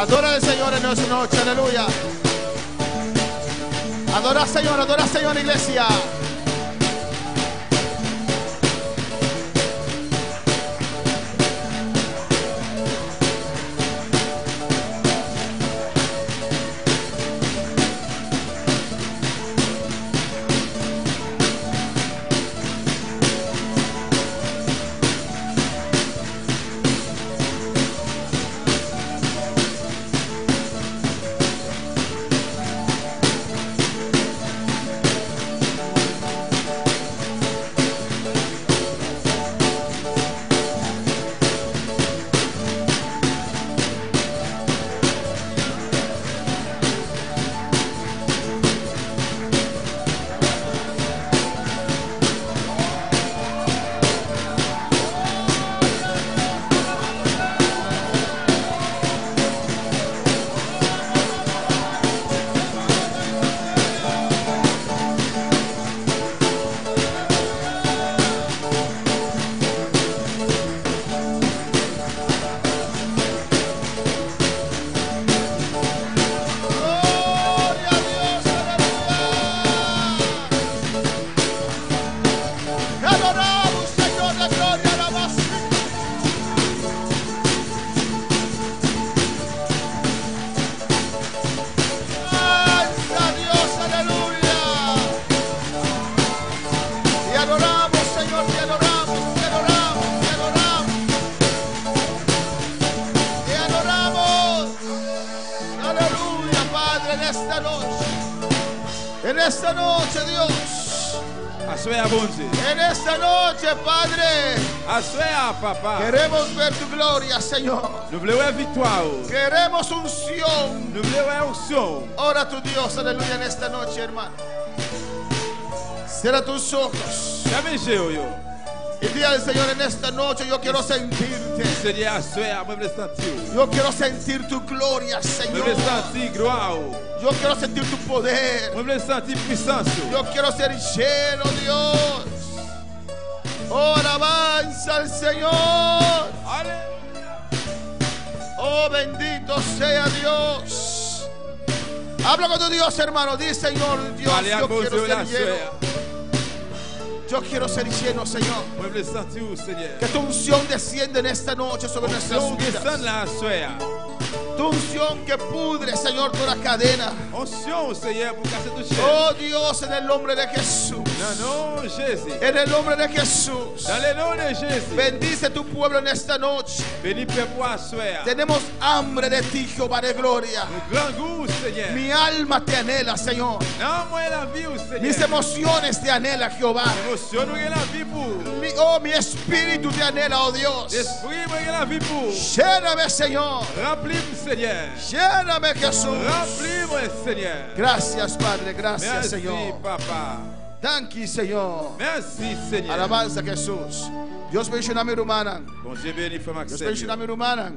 Adora al Señor en esta noche, aleluya. Adora al Señor, iglesia. En esta noche, Dios. En esta noche, Padre. Papa. Queremos ver tu gloria, Señor. Queremos unción. Ora tu Dios, aleluya, en esta noche, hermano. Cierra tus ojos. Y dile al Señor, en esta noche yo quiero sentirte. Yo quiero sentir tu gloria, Señor. Yo quiero sentir tu poder. Yo quiero ser lleno, Dios. Oh, alabanza al Señor. Oh, bendito sea Dios. Habla con tu Dios, hermano. Dice, Señor, Dios, yo quiero ser lleno. Yo quiero ser lleno, Señor. Que tu unción descienda en esta noche sobre nuestras vidas. Tu unción que pudre, Señor, toda cadena. Oh Dios, en el nombre de Jesús. En el nombre de Jesús. Bendice tu pueblo en esta noche. Tenemos hambre de ti, Jehová de gloria. Mi alma te anhela, Señor. Mis emociones te anhelan, Jehová. Mi espíritu te anhela, oh Dios. Lléname, Señor. Lléname, Jesús. Gracias, Padre. Gracias, Señor. Thank you, Señor. Alabanza, Jesús. Dios bendiga mi hermana. Dios bendiga mi hermana.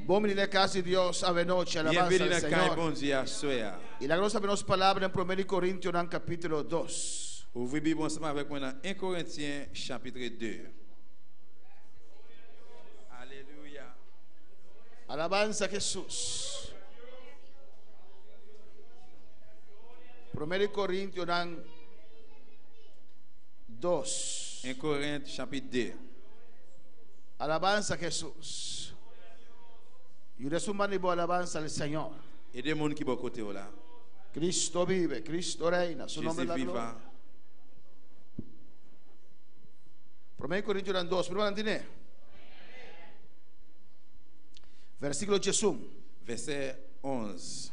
Bom menino casa de Dios a noche. Alabanza al Señor. Y la gloria nos palabra en 1 Corintios capítulo 2. Ouvrez Bible ensemble avec moi dans 1 Corinthiens chapitre 2. Alléluia. Alabanza a Jesús. 1 Corintios 2. 1 Corinthiens chapitre 2. Alabanza a Jesús. Y resumando alabanza al Señor. Et des monde qui bon côté là. Cristo vive, Cristo reina, su nombre es la gloria. 1 Corintios 2, prima andine. Versículo Jesús. Verset 11.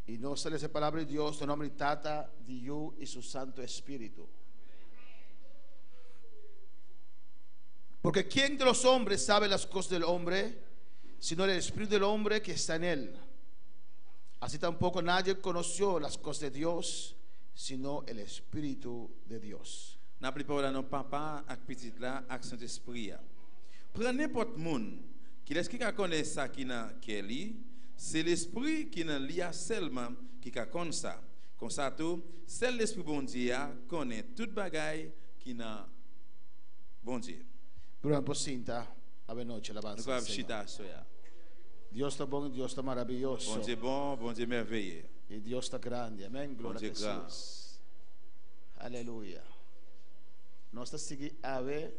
Y no se les palabra de Dios, en nombre de Tata, de Dios y su Santo Espíritu. Porque ¿quién de los hombres sabe las cosas del hombre, sino el Espíritu del hombre que está en él? Así tampoco nadie conoció las cosas de Dios, sino el Espíritu de Dios. N'a plus parole non papa ak petit là ak Saint-Esprit. Prends n'importe monde qui laisse qui connaît ça qui n'a Kelly, c'est l'esprit qui n'a lia seulement qui connaît ça. Comme ça tout, c'est l'esprit bon Dieu connaît toute bagaille qui n'a bon Dieu. Bruno Pocinta, Ave noche, alabanza al Señor. Dios está bueno, Dios está maravilloso. Bon Dieu bon, bon Dieu merveilleux. Y Dios está grande. Amén. Gloria a Jesús. Aleluya. Nós estamos a ver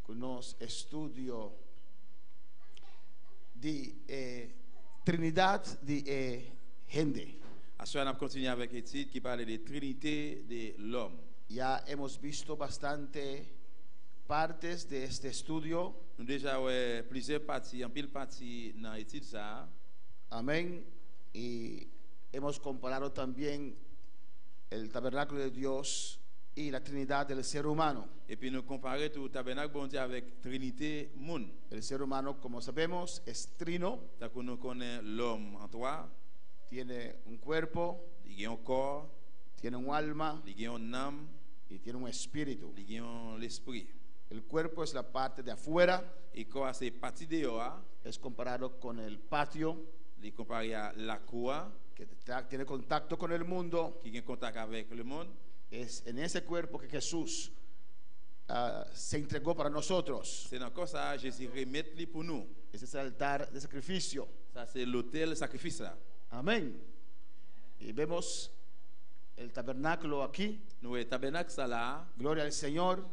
con nos estudio de Trinidad de gente. Así vamos a continuar avec l'étude qui parle de Trinité de l'homme. Ya hemos visto bastante partes de este estudio. Nous déjà plusieurs parties, en pile partie dans l'étude ça. Amén. Y hemos comparado también el tabernáculo de Dios y la Trinidad del ser humano. Et puis nous comparer tout tabernacle bon Dieu avec Trinité monde. El ser humano, como sabemos, es trino. Tant que nous connaissons l'homme en trois. Tiene un cuerpo. Il a un corps. Tiene un alma. Il a une âme. Y tiene un espíritu. Il a l'esprit. El cuerpo es la parte de afuera. Et corps c'est partie de dehors. Es comparado con el patio. Il comparé à la cour. Que tiene contacto con el mundo. Qui a contact avec le monde. Es en ese cuerpo que Jesús se entregó para nosotros. C'est encore ça, Jésus remet pour nous. Ese es el altar de sacrificio. Ça c'est l'autel sacrifice là. Amén. Y vemos el tabernáculo aquí. Nous el tabernacle là. Gloria al Señor.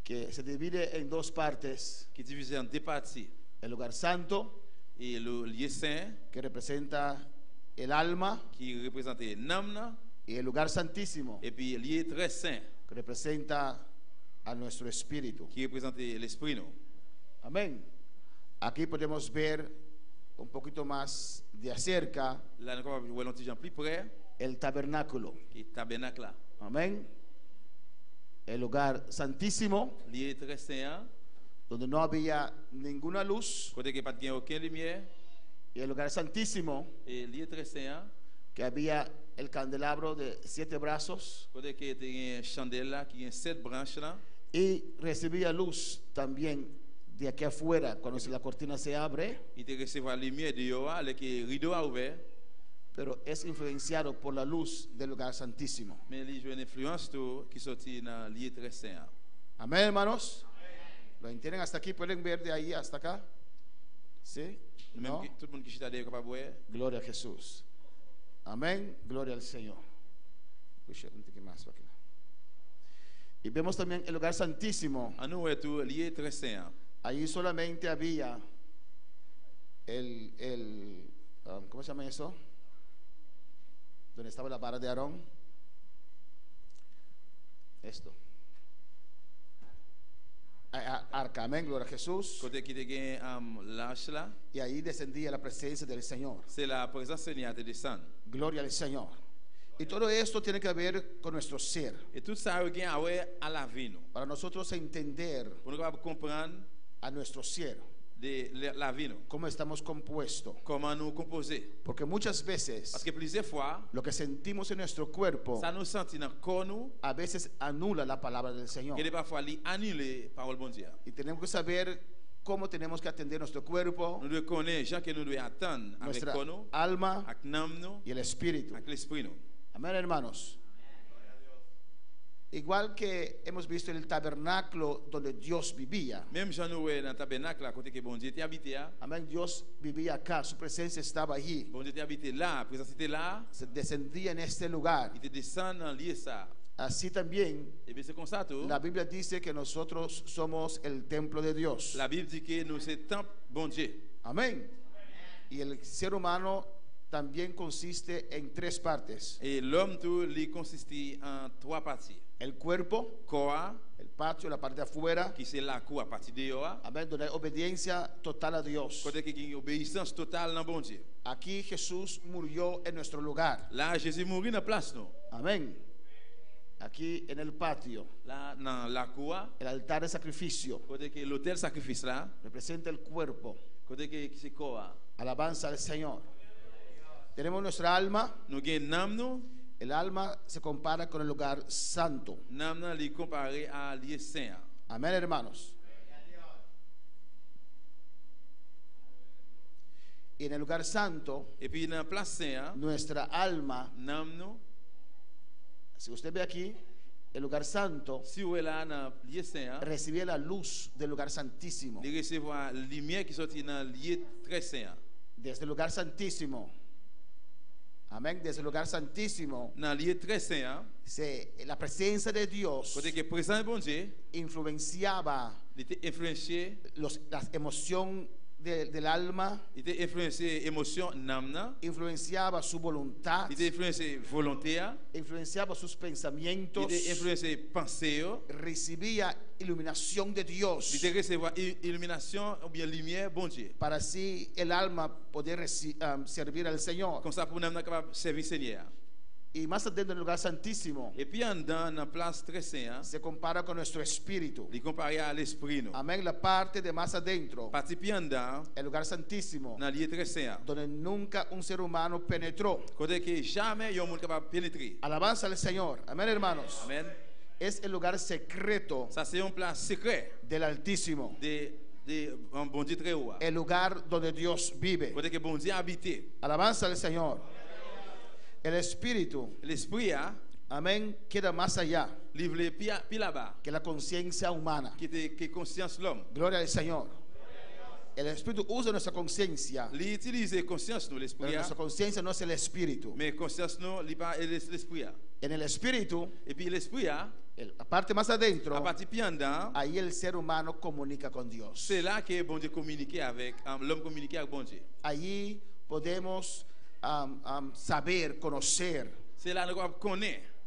Que se divide en dos partes. Qui divise en deux parties. El lugar santo. Et le lieu saint. Que representa el alma. Qui représente l'âme. Y el lugar santísimo. Et puis il est très saint. Que representa a nuestro espíritu. Qui représente l'esprit nous. Amén. Aquí podemos ver un poquito más de acerca là nous pouvons voir un petit peu plus près el tabernáculo. Qui tabernacle là. Amén. El lugar santísimo. Il est très saint. Donde no había ninguna luz. Côté que pas de aucune lumière. Y el lugar santísimo. Et il est très saint. Que había el candelabro de 7 brazos. Côté que tem une chandelle qui a 7 branches là. Y recibía luz también de aquí afuera cuando la cortina se abre. Il te recevoir la lumière de dehors, le que rideau a ouvert. Pero es influenciado por la luz del lugar santísimo. Mais il joue une influence tout qui sortit dans lieu très saint. Amén, hermanos. ¿Lo entienden hasta aquí? ¿Pueden ver de ahí hasta acá? ¿Sí? ¿No? Tout le monde qui est derrière capable voir. Gloria a Jesús. Amén. Gloria al Señor. Y vemos también el lugar santísimo. Ahí solamente había ¿cómo se llama eso? Donde estaba la vara de Aarón. Esto. Arca, amén, gloria a Jesús. Y ahí descendía la presencia del Señor. Gloria al Señor. Y todo esto tiene que ver con nuestro ser. Para nosotros entender a nuestro ser. De la vie, cómo estamos compuestos. Comment nous composer. Porque muchas veces parce que plusieurs fois, lo que sentimos en nuestro cuerpo ça nous sentit dans corps nous, a veces anula la palabra del Señor. Que parfois li annuler parole bon Dieu. Y tenemos que saber cómo tenemos que atender nuestro cuerpo. Nous devons connaître gens que nous devons attendre avec corps nous, alma avec l'âme nous, y el espíritu. Avec l'esprit nous. Amén, hermanos. Igual que hemos visto en el tabernáculo donde Dios vivía. Amén, Dios vivía acá, su presencia estaba allí. Se descendía en este lugar. Así también la Biblia dice que nosotros somos el templo de Dios. La Bible dit que nous c'est temple bon Dieu. Amén. Y el ser humano también consiste en 3 partes. Et l'homme tout lui consiste en 3 parties. El cuerpo, corps, el patio, la parte de afuera, qui c'est la cour à partir de dehors. Amén, donde hay obediencia total a Dios. Côté qui une obéissance totale dans bon Dieu. Aquí Jesús murió en nuestro lugar. Là Jésus mourit dans place nous. Amén. Aquí en el patio. Là dans la cour, el altar de sacrificio. Côté que l'autel sacrifice là, representa el cuerpo. Côté que c'est corps. Alabanza al Señor. Tenemos nuestra alma. Nous gagnons âme nous. El alma se compara con el lugar santo. Amén, hermanos. Y en el lugar santo, nuestra alma, si usted ve aquí, el lugar santo, recibía la luz del lugar santísimo. Desde el lugar santísimo. Amén. Desde el lugar santísimo, la presencia de Dios influenciaba las emociones del alma, influenciaba su voluntad, influenciaba sus pensamientos, recibía iluminación de Dios para así el alma poder servir al Señor. Y más adentro del lugar santísimo se compara con nuestro espíritu. Amén. La parte de más adentro, el lugar santísimo, donde nunca un ser humano penetró. Alabanza al Señor. Amén, hermanos. Amén. Es el lugar secreto del Altísimo. El lugar donde Dios vive. Alabanza al Señor. El espíritu, amén, queda más allá que la conciencia humana. Gloria al Señor. El espíritu usa nuestra conciencia, pero nuestra conciencia no es el espíritu. En el espíritu, la parte más adentro, ahí el ser humano comunica con Dios. Allí podemos saber, conocer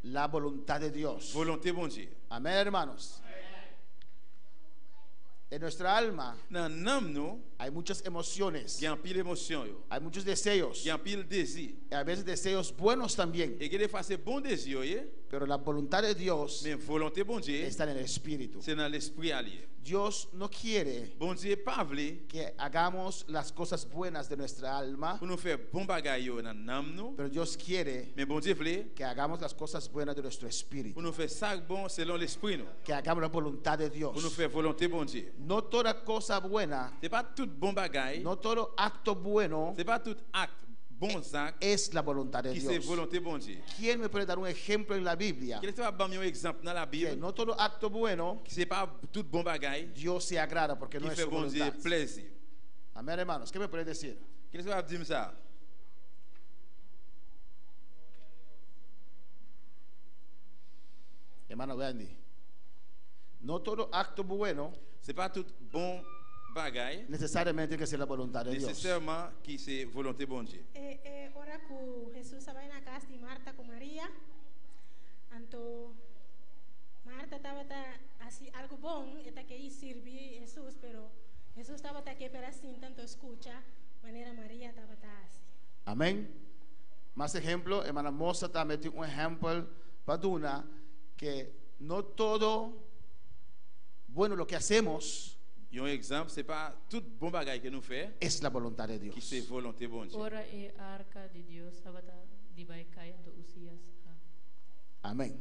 la voluntad de Dios. Amén, hermanos. En nuestra alma hay muchas emociones, hay muchos deseos, y a veces deseos buenos también, pero la voluntad de Dios está en el espíritu. Dios no quiere que hagamos las cosas buenas de nuestra alma, pero Dios quiere que hagamos las cosas buenas de nuestro espíritu, que hagamos la voluntad de Dios. No toda cosa buena, no todo acto bueno es la voluntad de Dios. ¿Quién me puede dar un ejemplo en la Biblia? Que no todo acto bueno Dios se agrada, porque no es su voluntad. Amén, hermanos. ¿Qué me puede decir? Hermano Gandhi, no todo acto bueno necesariamente que sea la voluntad de Dios. Ora que Jesús estaba en la casa de Marta con María. Anto Marta estaba así algo bon, eta que sirvi Jesús, pero Jesús estaba aquí para sin tanto escucha, manera María estaba así. Amén. Más ejemplo, hermana Moza está metiendo un ejemplo para Duna, que no todo bueno lo que hacemos un exemple, c'est pas tout bon bagay que nous fait. Es la voluntad de Dios. Qui c'est volonté bon Dieu. Ora e arca de Dios sabata dibaikai ando Usías. Amén.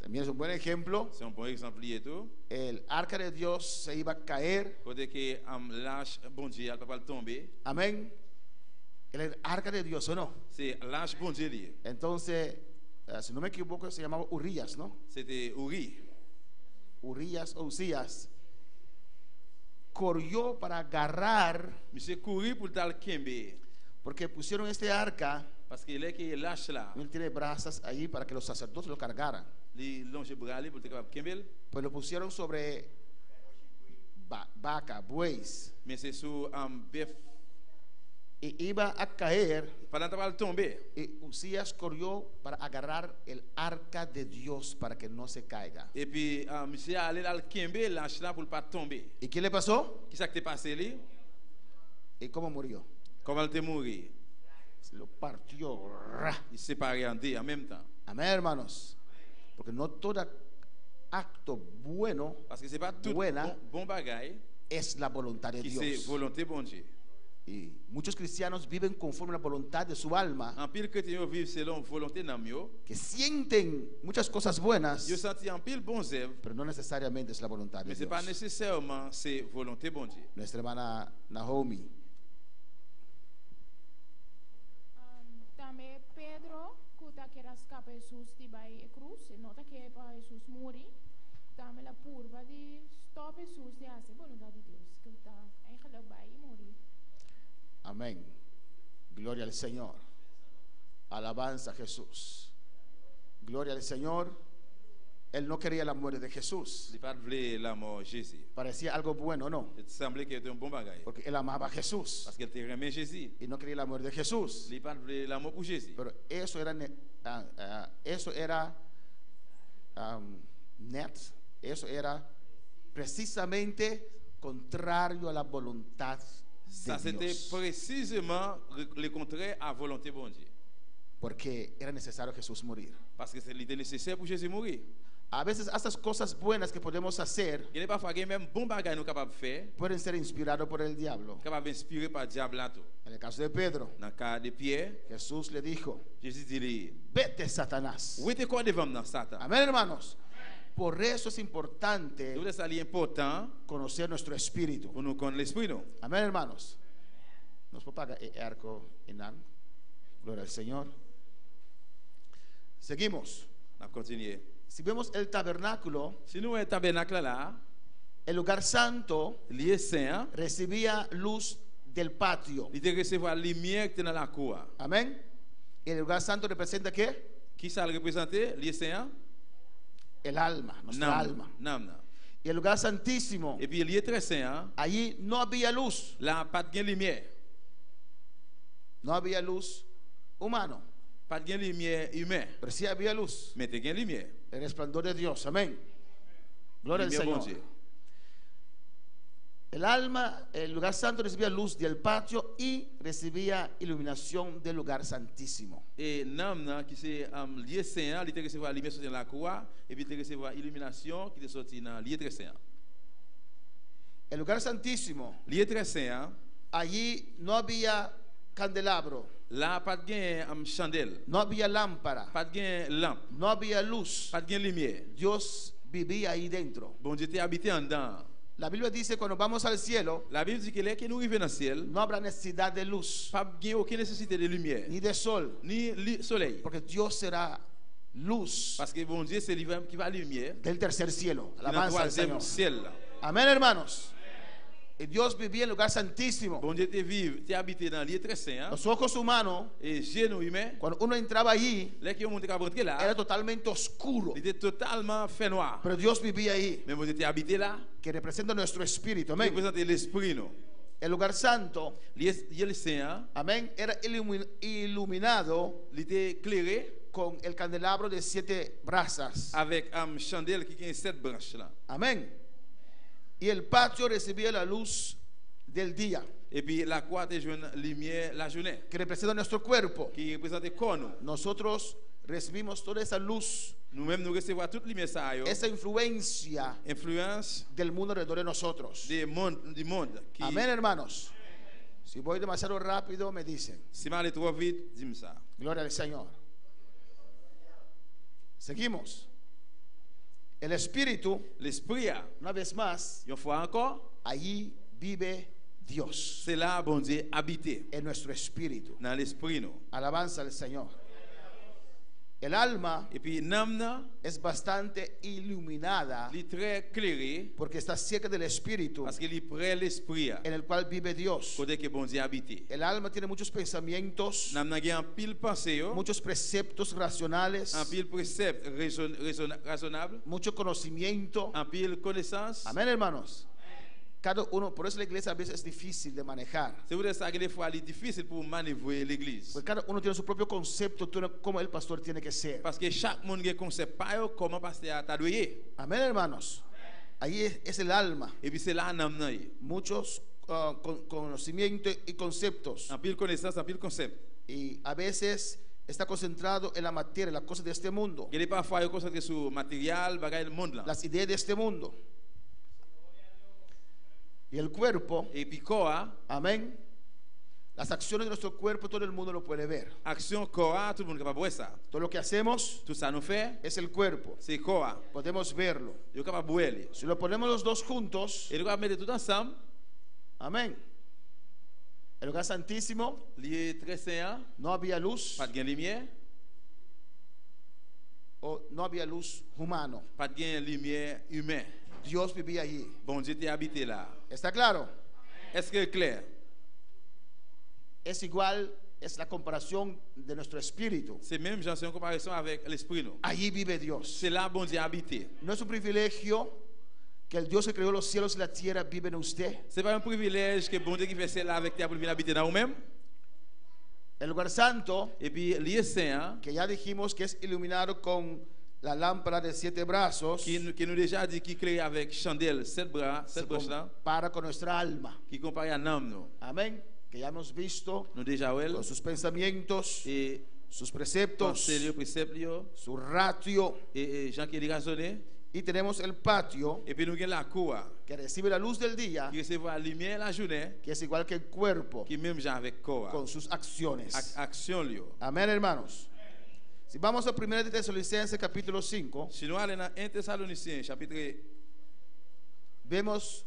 También es un buen ejemplo. C'est un bon exemple lié tout. El arca de Dios se iba a caer. Côté que l'âge bon Dieu al pas tomber. Amén. El arca de Dios, ¿o no? C'est l'âge bon Dieu lié. Entonces, si no me equivoco, se llamaba Urías, ¿no? C'était Uri. Urías o Usías corrió para agarrar, porque pusieron este arca, él tiene brasas ahí para que los sacerdotes lo cargaran, pues lo pusieron sobre vaca, bueyes, y iba a caer, y Usías corrió para agarrar el arca de Dios para que no se caiga. ¿Y qué le pasó? ¿Y cómo murió? Se lo partió. Amén, hermanos. Porque no todo acto bueno, buena, es la voluntad de Dios. Y muchos cristianos viven conforme a la voluntad de su alma, que sienten muchas cosas buenas, pero no necesariamente es la voluntad de Dios. Nuestra hermana Naomi. También Pedro, que era escapa Jesús de la cruz, nota que para Jesús morrer, estava na curva de stop Jesus de fazer vontade de Deus, que está eigenlijk bij morrer. Amén. Gloria al Señor. Alabanza a Jesús. Gloria al Señor. Él no quería la muerte de Jesús. Parecía algo bueno, ¿no? Porque él amaba a Jesús. Y no quería la muerte de Jesús. Pero eso era eso era precisamente contrario a la voluntad de Dios. Le contraire à volonté de Dieu. Porque era necesario Jesús morir. Parce que c'était nécessaire pour Jésus mourir. A veces estas cosas buenas que podemos hacer pueden ser inspirados por el diablo. En el caso de Pedro, Jesús le dijo: vete, Satanás. Amén, hermanos. Por eso es importante conocer nuestro espíritu. Amén, hermanos. Nos propaga el arco enan. Gloria al Señor. Seguimos. Si vemos el tabernáculo, el lugar santo recibía luz del patio. Amén. ¿Y el lugar santo representa qué? El alma, nuestra alma. Y el lugar santísimo, allí no había luz. No había luz humano. Pero sí había luz. El resplandor de Dios. Amén. Gloria al Señor. El alma, el lugar santo recibía luz del patio y recibía iluminación del lugar santísimo. El lugar santísimo, allí no había candelabro. Là, pas de chandelle. No había lámpara. Pas de lampe. No había luz. Pas de lumière. Dios vivía ahí dentro. Bon Dieu était habité en dedans. La Biblia dice cuando vamos al cielo, la Bible dit que là que nous arrivons dans le ciel, no habrá necesidad de luz. Pas de aucune nécessité de lumière. Ni de sol. Ni soleil. Porque Dios será luz. Parce que bon Dieu c'est lui qui va la lumière. Del tercer cielo. Alabanza al Señor. Ciel. Amén, hermanos. Y Dios vivía en el lugar santísimo. Bon Dieu te vive, te habité dans le lieu très saint. Los ojos humanos, cuando uno entraba allí, era totalmente oscuro. Il était totalement fait noir. Pero Dios vivía ahí. Mais bon Dieu te habité là. Que representa nuestro espíritu. Amén. Representa l'esprit, no. El lugar santo, le saint, amén, era iluminado, il était éclairé con el candelabro de 7 brasas. Avec chandelle qui a 7 branches là. Amén. Y el patio recibía la luz del día. Et puis la croix te joint lumière la journée. Que representa nuestro cuerpo. Qui représente le corps. Nosotros recibimos toda esa luz. Nous-mêmes nous recevons toute lumière ça yo. Esa influence del mundo alrededor de nosotros. Du monde. Amén, hermanos. Si voy demasiado rápido me dicen. Si me trop vite, dis-moi ça. Gloria al Señor. Seguimos. El espíritu, l'esprit, una vez más, une fois encore, allí vive Dios. C'est là bon Dieu habité. En nuestro espíritu. Dans l'esprit, no. Alabanza al Señor. El alma es bastante iluminada porque está cerca del espíritu en el cual vive Dios. El alma tiene muchos pensamientos, muchos preceptos racionales, mucho conocimiento. Amén, hermanos. Cada uno, por eso la iglesia a veces es difícil de manejar. C'est ça que des fois c'est difficile pour manœuvrer l'église. Porque cada uno tiene su propio concepto como el pastor tiene que ser. Parce que chaque monde a un concept pas comment pasteur ta doyer. Amén, hermanos. Ahí es el alma. Et puis c'est là l'âme. Muchos conocimientos y conceptos. Un pile connaissance, un pile concept. Y a veces está concentrado en la materia, las cosas de este mundo. Il est parfois concentré sur matériel, bagaille du monde là. Las ideas de este mundo. Y el cuerpo, amén. Las acciones de nuestro cuerpo todo el mundo lo puede ver. Acción corps, tout le monde capable voir ça. Todo lo que hacemos, tout ça nous fait, es el cuerpo. C'est corps. Podemos verlo. Yo capable voir. Si lo ponemos los dos juntos, et nous mettre tout ensemble. Amén. El lugar santísimo, lieu très saint, no había luz. Pas de lumière. no había luz humano. Pas de lumière humaine. Dios vivía allí. Bon Dieu était habité là. ¿Está claro? Est-ce que c'est clair? Es igual, es la comparación de nuestro espíritu. C'est même genre, c'est une comparaison avec l'esprit nous. Allí vive Dios. C'est là bon Dieu habité. No es un privilegio que el Dios que creó los cielos y la tierra vive en usted. C'est pas un privilège que bon Dieu qui fait cela avec terre pour venir habiter dans nous-mêmes. El lugar santo, Et puis lieu saint que ya dijimos que es iluminado con la lámpara de 7 brazos, qui nous déjà dit qui crée avec chandelle 7 bras, 7 branches là, para con nuestra alma. qui compare à l'âme nous. Amén. Que ya hemos visto Nous déjà ouais con sus pensamientos, et sus preceptos, penser le précepte su ratio, et Jean qui est raisonné y tenemos el patio et puis nous avons la cour que recibe la luz del día, qui recevra la lumière la journée que es igual que el cuerpo qui même Jean avec corps con sus acciones. action lui. Amén, hermanos. Si vamos a 1 de Tesalonicenses capítulo 5, Si nous allons dans 1 Thessaloniciens chapitre, vemos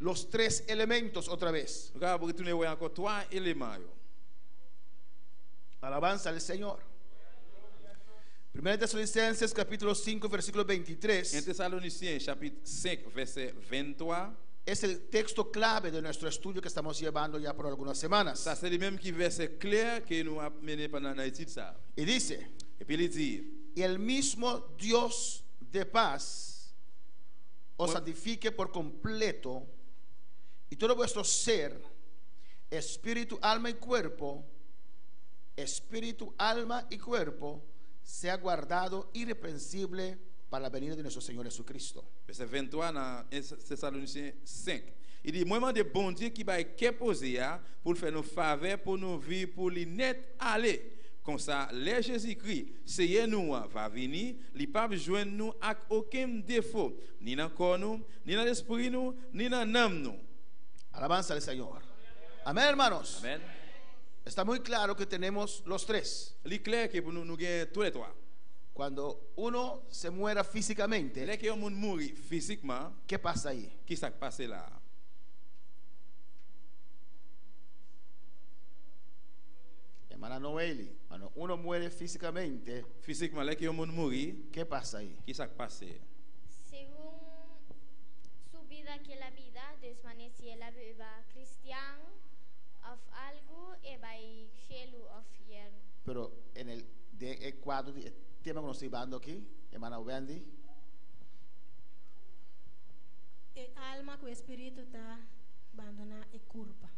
los 3 elementos otra vez. nous allons retourner voir encore 3 éléments. Alabanza al Señor. 1 de Tesalonicenses capítulo 5 versículo 1 23 Thessaloniciens chapitre 5 verset 23. es el texto clave de nuestro estudio que estamos llevando ya por algunas semanas. Ça c'est le même qui verset clair que nous avons mené pendant l'étude ça. Y dice, Et puis il dit, y el mismo Dios de paz os santifique por completo y todo vuestro ser, espíritu, alma y cuerpo, sea guardado irreprensible para la venida de nuestro Señor Jesucristo. verset 23 dans 1 Thessaloniciens 5. Il dit, moi, de bon Dieu qui va être posé pour faire nos faveurs, pour nous vivre, pour les net aller. Comme ça, les Jésus-Christ, c'est nous, va venir, il ne pas joindre nous avec aucun défaut, ni dans le corps nous, ni dans l'esprit nous, ni dans l'âme nous. Alabanza al Señor. Amén, hermanos. Amen. Está muy claro que tenemos los 3. Il est clair que pour nous, nous gagnons tous les 3. Cuando uno se muera físicamente, Dès que un monde mourit physiquement, ¿qué pasa ahí? qui s'est passé là? Hermana Noeli, cuando uno muere físicamente, Physiquement, dès que un monde mourit, ¿qué pasa ahí? qui s'est passé? Según su vida que la vida desvanecía la vida cristiana of algo e by shelu of yer. Pero en el cuadro, el tema que nos estoy dando aquí, hermana Wendy, El alma con espíritu está abandonada y culpa.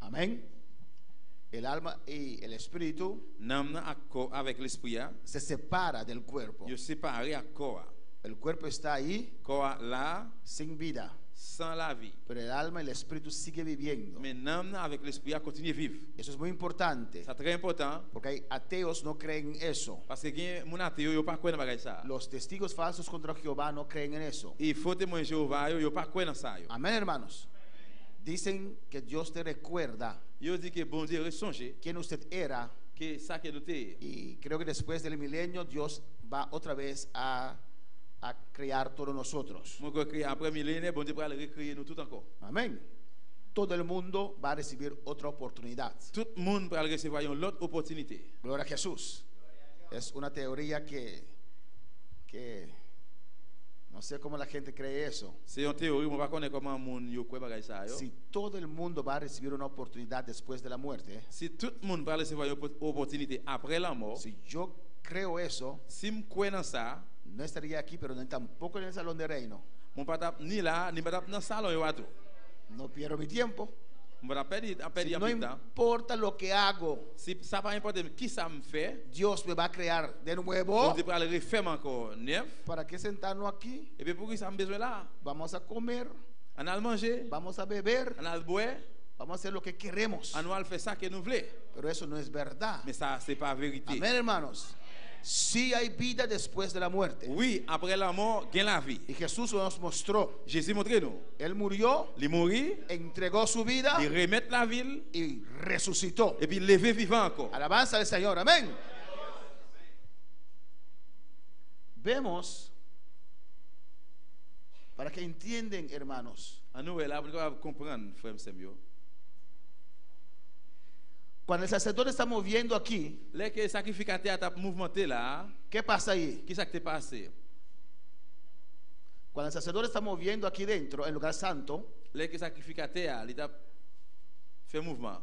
amén. El alma y el espíritu L'âme avec l'esprit, se separa del cuerpo. il est séparé à corps. El cuerpo está ahí Corps là, sin vida, sans la vie. pero el alma y el espíritu sigue viviendo. Mais l'âme avec l'esprit a continué à vivre. Eso es muy importante, C'est très important porque hay ateos no creen en eso. parce que mon athée yo pas croire dans bagage ça. Los testigos falsos contra Jehová no creen en eso. Il faut témoin Jéhovah yo pas croire dans ça yo. Amén, hermanos. Dicen que Dios te recuerda Yo dit que bon Dieu resonge quién usted era, que ça que nous té. y creo que después del milenio Dios va otra vez a crear todos nosotros. Mon crois que après millénaire bon Dieu va recréer nous tout encore. Amén. Todo el mundo va a recibir otra oportunidad. Tout le monde va recevoir une autre opportunité. Gloria a Jesús. Es una teoría que no sé cómo la gente cree eso. C'est une théorie, on va connaître comment moun yo croit bagage ça yo. Si todo el mundo va a recibir una oportunidad después de la muerte, Si tout le monde va recevoir une opportunité après la mort, si yo creo eso, si me crois dans ça, no estaría aquí, pero tampoco en el salón de reino. mon pas tap ni là, ni pas tap dans salon yo tout. No pierdo mi tiempo. Mon pas perdre Si un no peu de temps. importa lo que hago, Si ça pas importe qui ça me fait, Dios me va a crear de on nuevo. dit pour aller refaire encore neuf. ¿Para qué sentarnos aquí? Et puis pour qui ça me besoin là? Vamos a comer, On a le manger, vamos a beber, on a le boire, vamos a hacer lo que queremos. on a le faire ça que nous voulons. Pero eso no es verdad. Mais ça c'est pas vérité. Amén, hermanos. Sí hay vida después de la muerte. Oui, après la mort, gain la vie. Y Jesús nos mostró. Jésus montre nous. Él murió, Il mourit, entregó su vida il remet la ville y resucitó. et puis lever vivant encore. Alabanza al Señor. Amén. Vemos, para que entiendan, hermanos, À nous là pour comprendre frère Samuel. Cuando el sacerdote está moviendo aquí, les que sacrificateur t'a mouvementé là, ¿qué pasa ahí? qui ça qui t'est passé? Cuando el sacerdote está moviendo aquí dentro, en el lugar santo, Les que sacrificateur il t'a fait mouvement.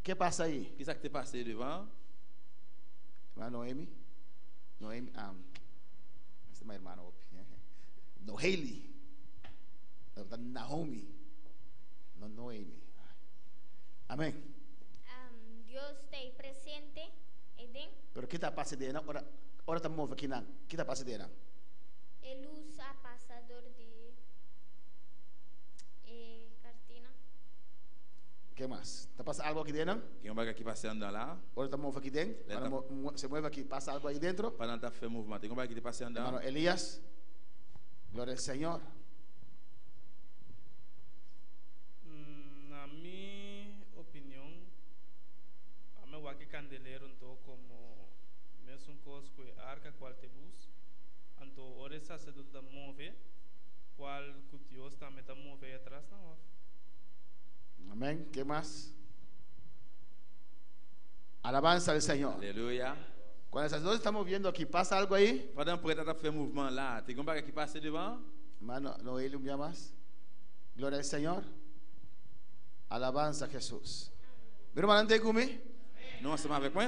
¿qué pasa ahí? Qui ça qui t'est passé devant? Noemi, este es mi hermano, Noheli, Naomi, no Noemi. Amén. Dios está presente, eden. Pero ¿qué está pasando? Ahora estamos aquí, ¿qué está pasando? El usa pasador de cartina. ¿Qué más? ¿Está pasando algo aquí dentro? Il y a un bagage qui passe en dedans là. Ahora estamos aquí dentro. Se mueve aquí, pasa algo ahí dentro. Pendant t'as fait mouvement, il y a un bagage qui t'est passé en dedans. Hermano Elías, gloria al Señor. Na minha opinião, a meu aqui candelero então como mesmo coisa que arca qual te bus, então ora sacerdote da move, qual que Deus também tá move atrás não. Amén. ¿Qué más? Alabanza al Señor. Alléluia. Cuando el sacerdote está moviendo aquí, ¿pasa algo ahí? Pendant que t'as fait mouvement là, il y a un bagage qui passe devant. Hermano Noel, un día más. Gloria al Señor. Alabanza a Jesús. ¿Mi hermano ante conmigo? Non, ensemble avec moi?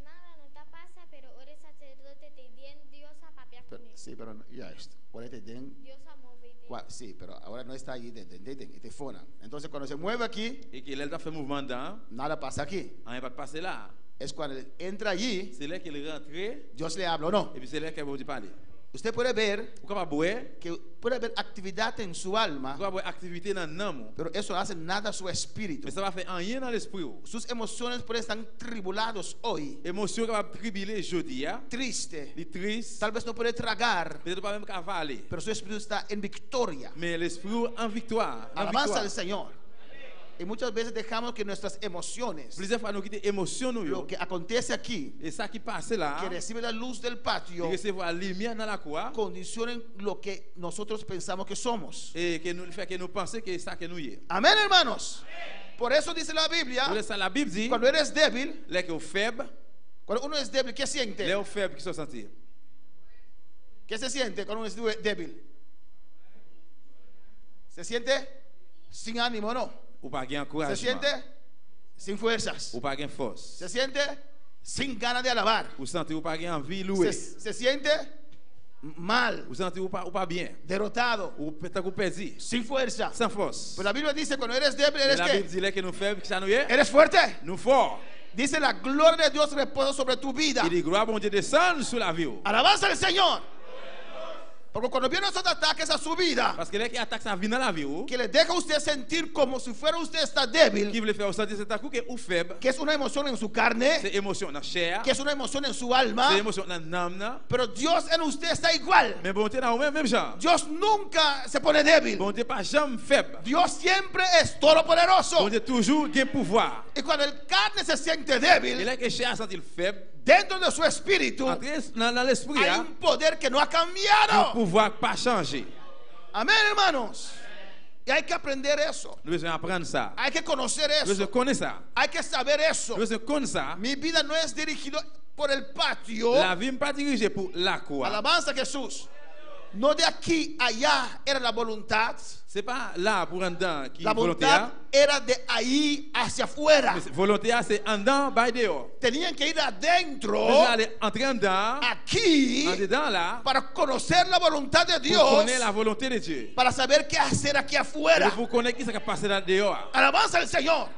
Nada, no te pasa, pero ora sacerdote te den Dios a papia conmigo. Sí, pero ya esto. ¿Cuál te den? Dios a move de. Sí, pero ahora no está ahí dentro, y te fona. Entonces cuando se mueve aquí, Et qu'il a fait mouvement dedans, nada pasa aquí. rien pas de passer là. Es cuando él entra allí, C'est là qu'il est rentré, Dios le habla o no. et puis c'est là qu'il va parler. Usted puede ver Pourquoi pas boire? que puede haber actividad en su alma, Pourquoi boire activité dans l'âme? pero eso no hace nada a su espíritu. Mais ça va faire rien dans l'esprit. Sus emociones pueden estar tribulados hoy, Émotion qui va tribler jeudi, triste, il est triste, tal vez no puede tragar, peut-être pas même cavaler. pero su espíritu está en victoria. Mais l'esprit en victoire. En Alabanza victoire. al Señor. Y muchas veces dejamos que nuestras emociones, Plusieurs fois nous quitter émotion nous lo yo. que acontece aquí, Et ça qui passe là, que recibe la luz del il patio, recevoir la lumière dans la cour condicionen lo que nosotros pensamos que somos. et que nous fait que nous pensons que c'est ça que nous y est. Amén, hermanos. Por eso dice la Biblia, Pour ça la Bible dit, cuando eres débil, les qui sont faibles, cuando uno es débil, ¿qué siente? les faibles qui sont sentis. ¿Qué se siente cuando uno es débil? ¿Se siente sin ánimo, no? Ou pas gain ¿Se encouragement. siente sin fuerzas? Ou pas gain force. ¿Se siente sin ganas de alabar? Ou sentez ou pas gain envie louer. ¿Se siente mal, Ou sentez ou pas bien. derrotado, Ou peut-être que perdu. sin fuerza? Sans force. Pero la Biblia dice, cuando eres débil, Mais ¿eres la Bible qué? dit les que nous faibles qui ça nous y est. ¿Eres fuerte? Nous forts. Dice, la gloria de Dios reposa sobre tu vida. Il dit gloire bon Dieu descend sur la vie. Alabanza al Señor. Porque cuando vienen esos ataques a su vida, Parce que les qui attaquent sa vie dans la vie, que le deja a usted sentir como si fuera usted está débil, qui veut faire sentir cet coup que ou faible, que es una emoción en su carne, c'est émotion dans chair, que es una emoción en su alma, c'est émotion dans l'âme. pero Dios en usted está igual. Mais bon Dieu dans vous même genre. Dios nunca se pone débil. Bon Dieu pas jamais faible. Dios siempre es todopoderoso. Bon Dieu toujours gain pouvoir. Y cuando el carne se siente Et débil, là que chair sentir faible, dentro de su espíritu entrer dans l'esprit hay un poder que no ha un cambiado. pouvoir pas changer. Amén, hermanos. Y hay que aprender eso. Nous devons apprendre ça. Hay que conocer Nous devons eso. connaître ça. Hay que saber eso. Nous devons connaître ça. Mi vida no es dirigida por el patio. La vie n'est pas dirigée pour la cour. Alabanza a Jesús. No de aquí a allá era la voluntad. C'est pas là pour en dedans qui La est volontaire. voluntad era de ahí hacia afuera. Volontaire c'est en dedans, by dehors. Tenían que ir adentro, Nous allons entrer en dedans, aquí, en dedans là, para conocer la voluntad de pour Dios, connaître la volonté de Dieu. para saber qué hacer aquí afuera. Pour connaître qui s'est passé là dehors. Alabanza al Señor.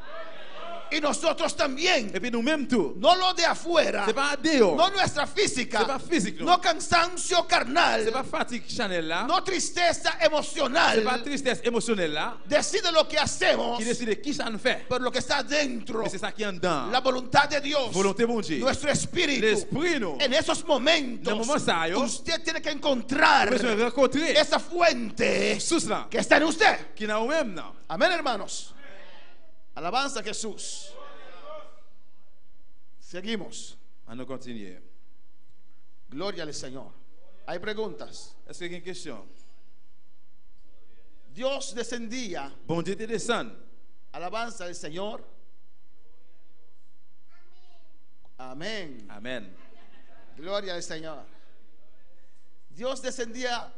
Y nosotros también. Et puis nous-mêmes tout. No lo de afuera. C'est pas dehors. No nuestra física. C'est pas physique, non. No cansancio carnal. C'est pas fatigue charnelle là. No tristeza C'est pas emocional. tristesse émotionnelle là. Decide lo que hacemos, Qui décide qui ça nous fait. pero lo que está dentro. Mais c'est ça qui est en dedans. La voluntad de Dios. Volonté mon Dieu. Nuestro espíritu. L'esprit nous. En esos momentos, En el momento yo, usted tiene que encontrar Nous devons rencontrer esa fuente sous là que está en usted. qui n'a même non. Amén, hermanos. Alabanza a Jesús. Seguimos. On nous continue. Gloria al Señor. Hay preguntas. Est-ce qu'il y a une question? Dios descendía. Bon Dieu te descend. Alabanza al Señor. Amén. Amen. Gloria al Señor. Dios descendía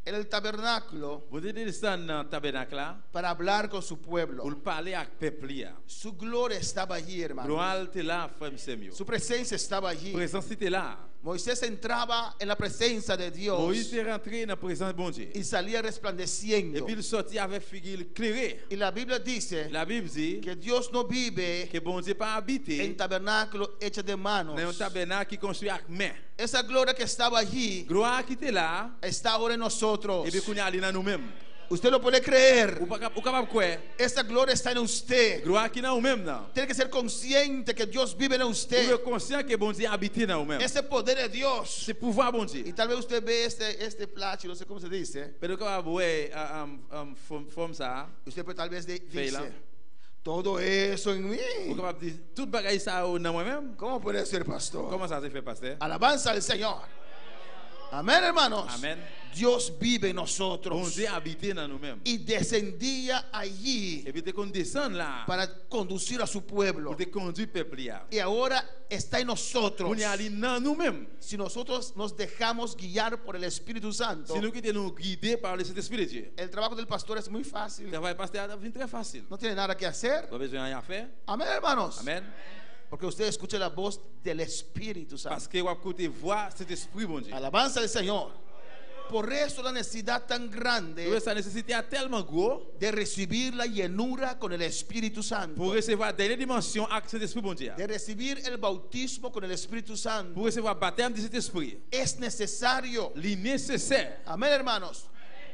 en el tabernáculo Vous êtes descendu dans le tabernacle para hablar con su pueblo. pour parler avec le peuple. Su gloria estaba allí, hermano. Gloire était là, frère Samuel. Su presencia estaba allí. Présence était là. Moisés entraba en la presencia de Dios Moïse est rentré dans la présence de bon Dieu. y salía Et resplandeciendo. puis il sortit avec figure éclairée. Y la Biblia dice La Bible dit que Dios no vive que bon Dieu pas habité en tabernáculo hecho de manos. dans un tabernacle qui construit avec main. Esa gloria que estaba allí Gloire qui était là, está ahora en nosotros. et puis qu'on y a dans nous-mêmes. Usted lo puede creer. Ou capable quoi? Esa gloria está en usted. Gloire qui dans nous-mêmes là. Tiene que ser consciente que Dios vive en Vous usted. êtes conscient que bon Dieu habite dans nous-mêmes. Ese poder de Dios. C'est pouvoir bon Dieu. Y tal vez usted ve este plato, no sé cómo se dice. Pero capable ouais forme ça. Usted puede tal vez Feila. dice, todo eso en Ou mí. capable dire tout bagaille ça dans moi-même. ¿Cómo puede ser, pastor? Comment ça se fait pasteur? Alabanza al Señor. Amén, hermanos. Amen. Dios vive en Bon nosotros. Dieu habite dans nous-mêmes. Y descendía allí Et puis te qu'on descend là para conducir a su pueblo. pour te conduire peuple là. Y ahora está en nosotros. On y aller dans nous-mêmes. Si nosotros nos dejamos guiar por el Espíritu Santo, Si nous qui nous guider par le Saint-Esprit de Dieu. el trabajo del pastor es muy Le fácil. travail pasteur devient très facile. No tiene nada que hacer. Pas besoin de rien faire. Amén, hermanos. Amen. Porque usted escucha la voz del Espíritu Parce Santo. que vous écoutez voix cet esprit bon Dieu. Alabanza al Señor. Por eso la necesidad tan grande Sa nécessité est tellement gros de recibir la llenura con el Espíritu Santo. pour recevoir dernière dimension avec cet esprit bon Dieu. De recibir el bautismo con el Espíritu Pour Santo. recevoir baptême de cet esprit. Es necesario. Il est nécessaire. Amén, hermanos.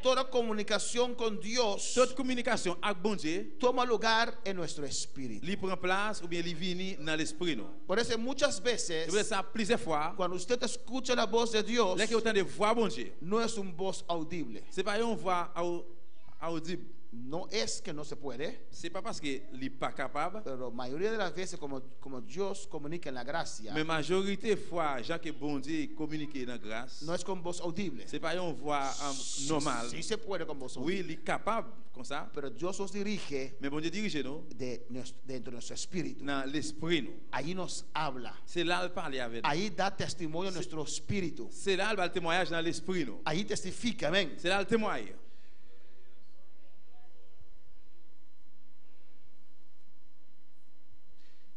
Toda comunicación con Dios Toute communication avec bon Dieu, toma lugar en nuestro espíritu. il prend place ou bien il vient dans l'esprit nous. Por eso muchas veces, C'est pour ça plusieurs fois, cuando usted escucha la voz de Dios, là que autant de voix bon Dieu. no es une voz audible. C'est pas une voix audible. No es que no se puede, C'est pas parce que il n'est pas capable, pero mayoría de las veces como Dios comunica en la gracia, mais majorité fois, gens que bon Dieu communique dans grâce, no es con voz audible. c'est pas une voix normale. Sí se puede con voz Oui, audible, il est capable comme ça, pero Dios nos dirige mais bon Dieu dirige nous dentro de nuestro espíritu. dans l'esprit nous. Ahí nos habla, C'est là qu'il parle avec nous. ahí da testimonio a nuestro espíritu, C'est là le témoignage dans l'esprit nous. ahí testifica, amén. C'est là le témoignage.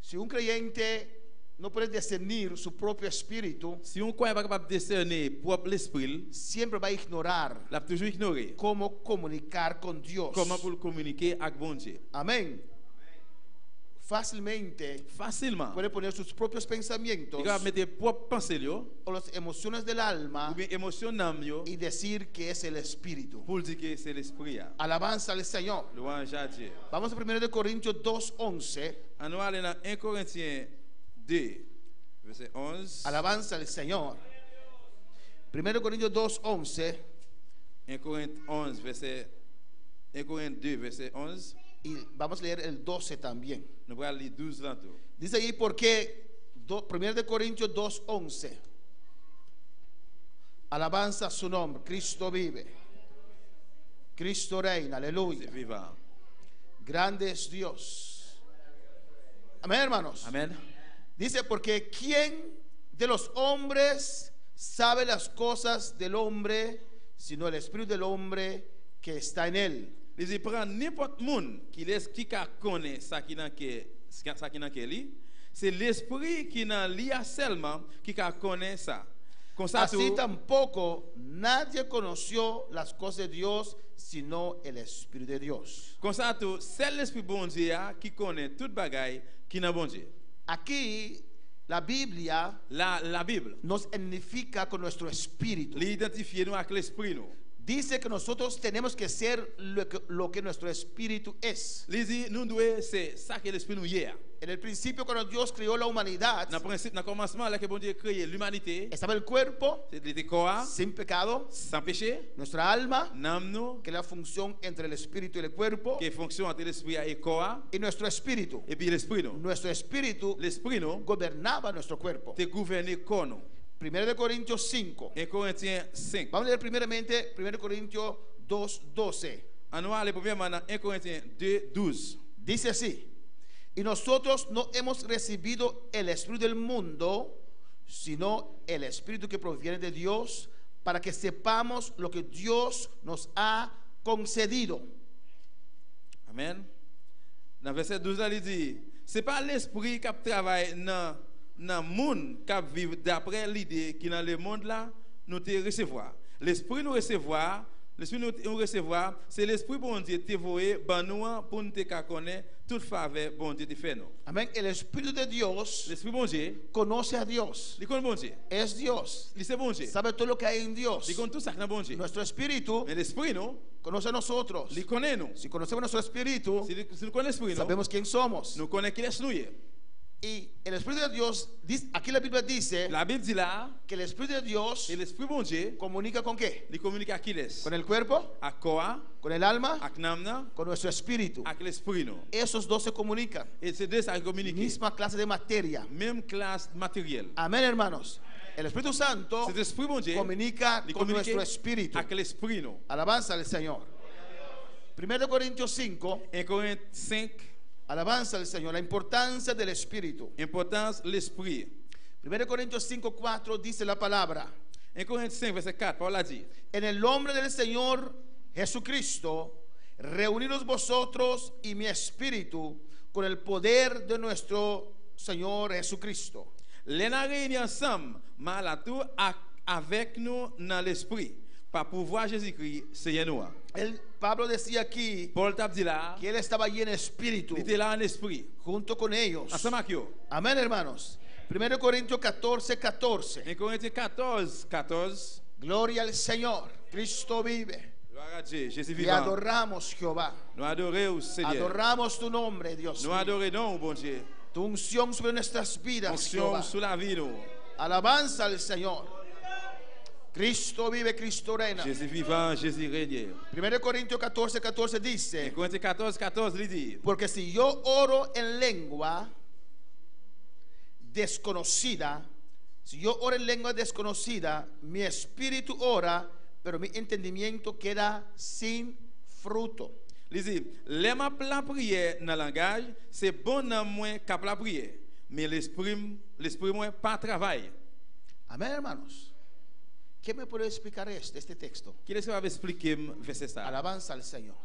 Si un creyente no puede discernir su propio espíritu, Si on croit pas capable de discerner propre l'esprit, siempre va a ignorar l'a toujours ignoré. cómo comunicar con Dios. Comment pour communiquer avec bon Dieu? Amén. Fácilmente Facilement. puede poner sus propios pensamientos Il va mettre propre pensée yo, o las emociones del ou alma bien émotion d'âme yo, y decir que es el espíritu. pour dire que c'est l'esprit. Ya. Alabanza al Señor. Louange à Dieu. Vamos a 1 de Corintios 2:11. On va aller dans 1 Corinthiens 2, verset 11. Alabanza al Señor. 1 de Corintios 2:11 1 Corinthiens 11, verset 1 Corinthiens 2, verset 11. y vamos a leer el 12 también. Nous allons lire 12 là tout. Dice ahí porque 1 de Corintios 2:11. Alabanza a su nombre. Cristo vive. Cristo reina. C'est Aleluya. vivant. Grande es Dios. Amén, hermanos. Amen. Dice, porque ¿quién de los hombres sabe las cosas del hombre, sino el espíritu del hombre que está en él? Il dit prend n'importe monde qui laisse qui connaît ça qui dans que lui, c'est l'esprit qui dans lui seulement qui connaît ça. Comme ça Así tout, tampoco nadie conoció las cosas de Dios, sino el espíritu de Dios. comme ça tout, c'est l'esprit bon Dieu qui connaît toute bagaille qui dans bon Dieu. Aquí la Biblia La Bible nos identifica con nuestro espíritu. l'identifier nous avec l'esprit nous. Dice que nosotros tenemos que ser lo que nuestro espíritu es. Il dit nous devons c'est ça que l'esprit nous hier. En el principio, cuando Dios creó la humanidad, Dans principe dans commencement là que bon Dieu créé l'humanité, estaba el cuerpo c'était corps sin pecado, sans péché, nuestra alma, l'âme nous que es la función entre el espíritu y el cuerpo, qui fonctionne entre l'esprit et corps y nuestro espíritu. et puis l'esprit nous. Nuestro espíritu L'esprit nous gobernaba nuestro cuerpo. te gouverner corps nous. 1 de Corintios 5. 1 Corinthiens 5. Vamos a leer primeramente 1 Corintios 2:12. On va aller premièrement dans 1 Corinthiens 2, 12. Dice así: Y nosotros no hemos recibido el espíritu del mundo, sino el espíritu que proviene de Dios, para que sepamos lo que Dios nos ha concedido. Amen. Dans verset 12, il dit, c'est pas l'esprit qui travaille dans le monde qui vit d'après l'idée qui dans le monde là, nous te recevoir. L'esprit nous recevoir, c'est l'esprit bon Dieu te voye ban nous pour nous te connaître toute faveur bon Dieu te fait nous. Amén. El espíritu de Dios L'esprit bon Dieu conoce a Dios. il connaît bon Dieu. Es Dios. Il c'est bon Dieu. Sabe todo lo que hay en Dios. Il connaît tout ça qui est bon Dieu. Nuestro espíritu Mais l'esprit nous, conoce a nosotros. il connaît nous. Si conocemos nuestro espíritu, Si nous connaissons l'esprit nous, sabemos quién somos. nous connaissons qui est nous. Y el espíritu de Dios, aquí la Biblia dice La Bible dit là, que el espíritu de Dios et l'esprit bon Dieu, comunica con qué? il communique à qui laisse? Con el cuerpo, À quoi? con el alma, À namna, con nuestro espíritu. à l'esprit nous. Esos dos se comunican. Et c'est deux ça qui communiquent. Misma clase de materia. Même classe matérielle. Amén, hermanos. El Espíritu Santo Cet esprit bon Dieu, comunica il con communique nuestro espíritu. à l'esprit nous. Alabanza al Señor. 1 Corintios 5. 1 Corinthiens 5, Alabanza al Señor. La importancia del espíritu. importance l'esprit. 1 Corintios 5:4 dice la palabra: 1 Corinthiens 5, verset 4, Paul a dit, en el nombre del Señor Jesucristo, reunidos vosotros y mi espíritu con el poder de nuestro Señor Jesucristo. les n'a réunis ensemble, mais là tout avec nous dans l'esprit, par pouvoir Jésus-Christ, Seigneur nous. Pablo decía aquí Paul t'a dit là, que él estaba allí en espíritu il était là en esprit, junto con ellos. ensemble avec eux. Amén, hermanos. 1 Corintios 14:14. 1 Corinthiens 14, 14, Gloria al Señor. Cristo vive. gloire à Dieu, Jésus Y vivant. adoramos, Jehová. Nous adorons, Seigneur. Adoramos tu nombre, Dios Nous mío. adorons, non, bon Dieu. Tu unción sobre nuestras vidas, Jehová. Onction sous la vie, nous. Alabanza al Señor. Cristo vive, Cristo reina. Jésus vivant, Jésus règne. 1 Corintios 14:14 1 dice: Corinthiens 14, 14, il dit, porque si yo oro en lengua desconocida, mi espíritu ora, pero mi entendimiento queda sin fruto. il dit, les ma la prière dans le langage, c'est bon dans moi cap la prière, mais l'esprit moi pas travail. Amén, hermanos. ¿Qué me puede explicar este texto? Qui est-ce qui va expliquer verset ça? Alabanza al Señor.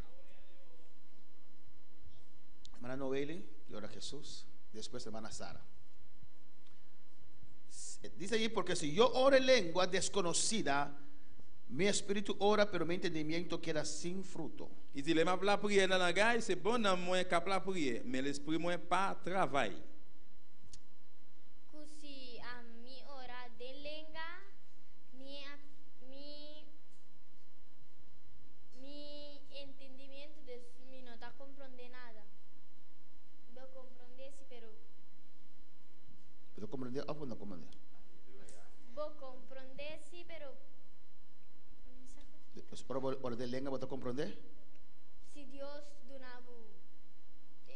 Hermana Noeli, gloria a Jesús. Después hermana Sara. Dice allí, porque si yo oro en lengua desconocida, mi espíritu ora, pero mi entendimiento queda sin fruto. Il dit, les ma la prière dans le langage, c'est bon dans moi cap la prière, mais l'esprit moi pas travail. Così a mi ora dell'enga mi entendimiento de mi no ta comprende nada. Veo comprendesi pero ¿Puedo comprender o no comprender? vos comprendesi pero Ora de lengua, ¿puedo comprender? si Dios donava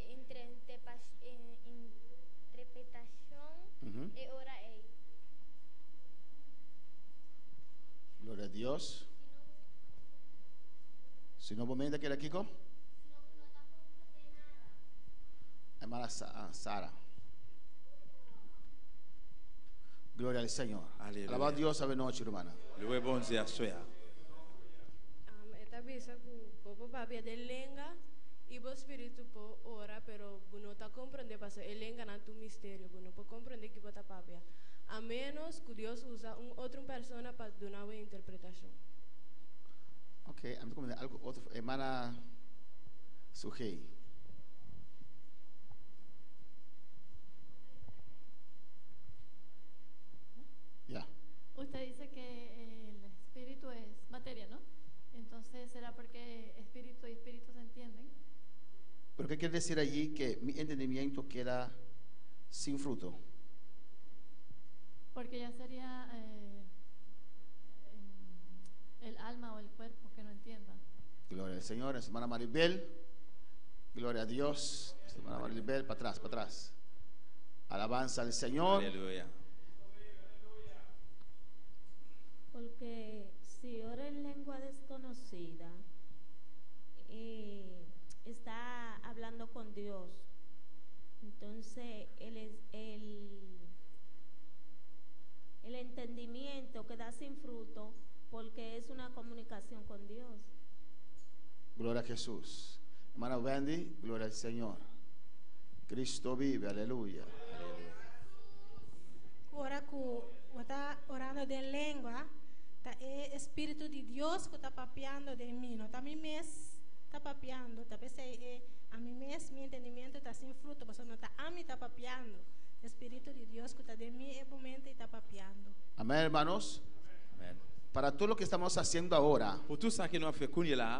interpretación e ora è. Gloria a Dios. Si no momento que era Kiko. Hermana Sara. Gloria al Señor. Aleluya. Alaba a Dios ave noche, hermana. Le bon Dieu à soi. Eta bisa ku papia del lenga e o espírito po ora pero não tá compreender passa el lenga na tu mistério, não pode compreender que bota papia. A menos que Deus usa outra persona para dar uma interpretação. Ok, a mí como algo otro, hermana Sujei. Ya. Usted dice que el espíritu es materia, ¿no? Entonces, ¿será porque espíritu y espíritu se entienden? ¿Pero qué quiere decir allí que mi entendimiento queda sin fruto? Porque ya sería el alma o el cuerpo que no entienda. Gloria al Señor, hermana Maribel. Gloria a Dios. Hermana Maribel, para atrás, para atrás. Alabanza al Señor. Aleluya. Porque si ora en lengua desconocida, está hablando con Dios. Entonces, el entendimiento queda sin fruto porque es una comunicación con Dios. Gloria a Jesús. Hermana Wendy, gloria al Señor. Cristo vive, aleluya. Ora que está orando de lengua, tá é Espírito de Deus que está papeando de mim, não tá mim mesmo está papeando, tá pensei a mim mesmo, meu entendimento está sem fruto, mas não tá a mim está papeando. Espírito de Dios que está de mí é momento e está papeando. Amén, hermanos. Amén. Para todo lo que estamos haciendo ahora,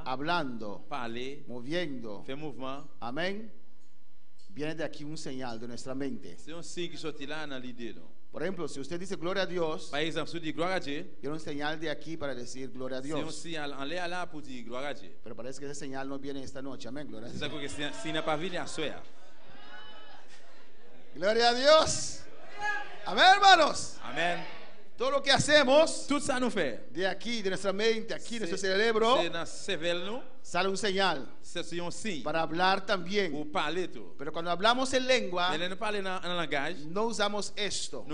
hablando, moviendo, amén, viene de aquí un señal de nuestra mente. Por ejemplo, si usted dice gloria a Dios, viene un señal de aquí para decir gloria a Dios. Pero parece que ese señal no viene esta noche. Amén, gloria a Dios. Gloria a Dios. Amén, hermanos. Amén. Todo lo que hacemos, tout ça nous fait, de aquí, de nuestra mente, aquí, de nuestro cerebro, sale un señal para hablar también. Pero cuando hablamos en lengua, no usamos esto.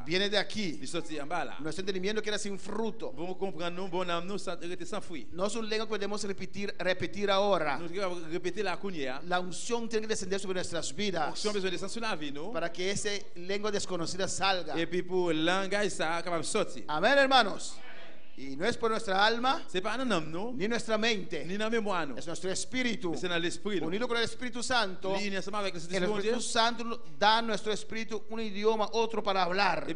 Viene de aquí. Nuestro entendimiento queda sin fruto. No es un lengua que podemos repetir ahora. La unción tiene que descender sobre nuestras vidas para que esa lengua desconocida salga. Amén, hermanos. Y no es por nuestra alma, ni nuestra mente, es nuestro espíritu, unido con el Espíritu Santo. El Espíritu Santo da a nuestro espíritu un idioma, otro para hablar.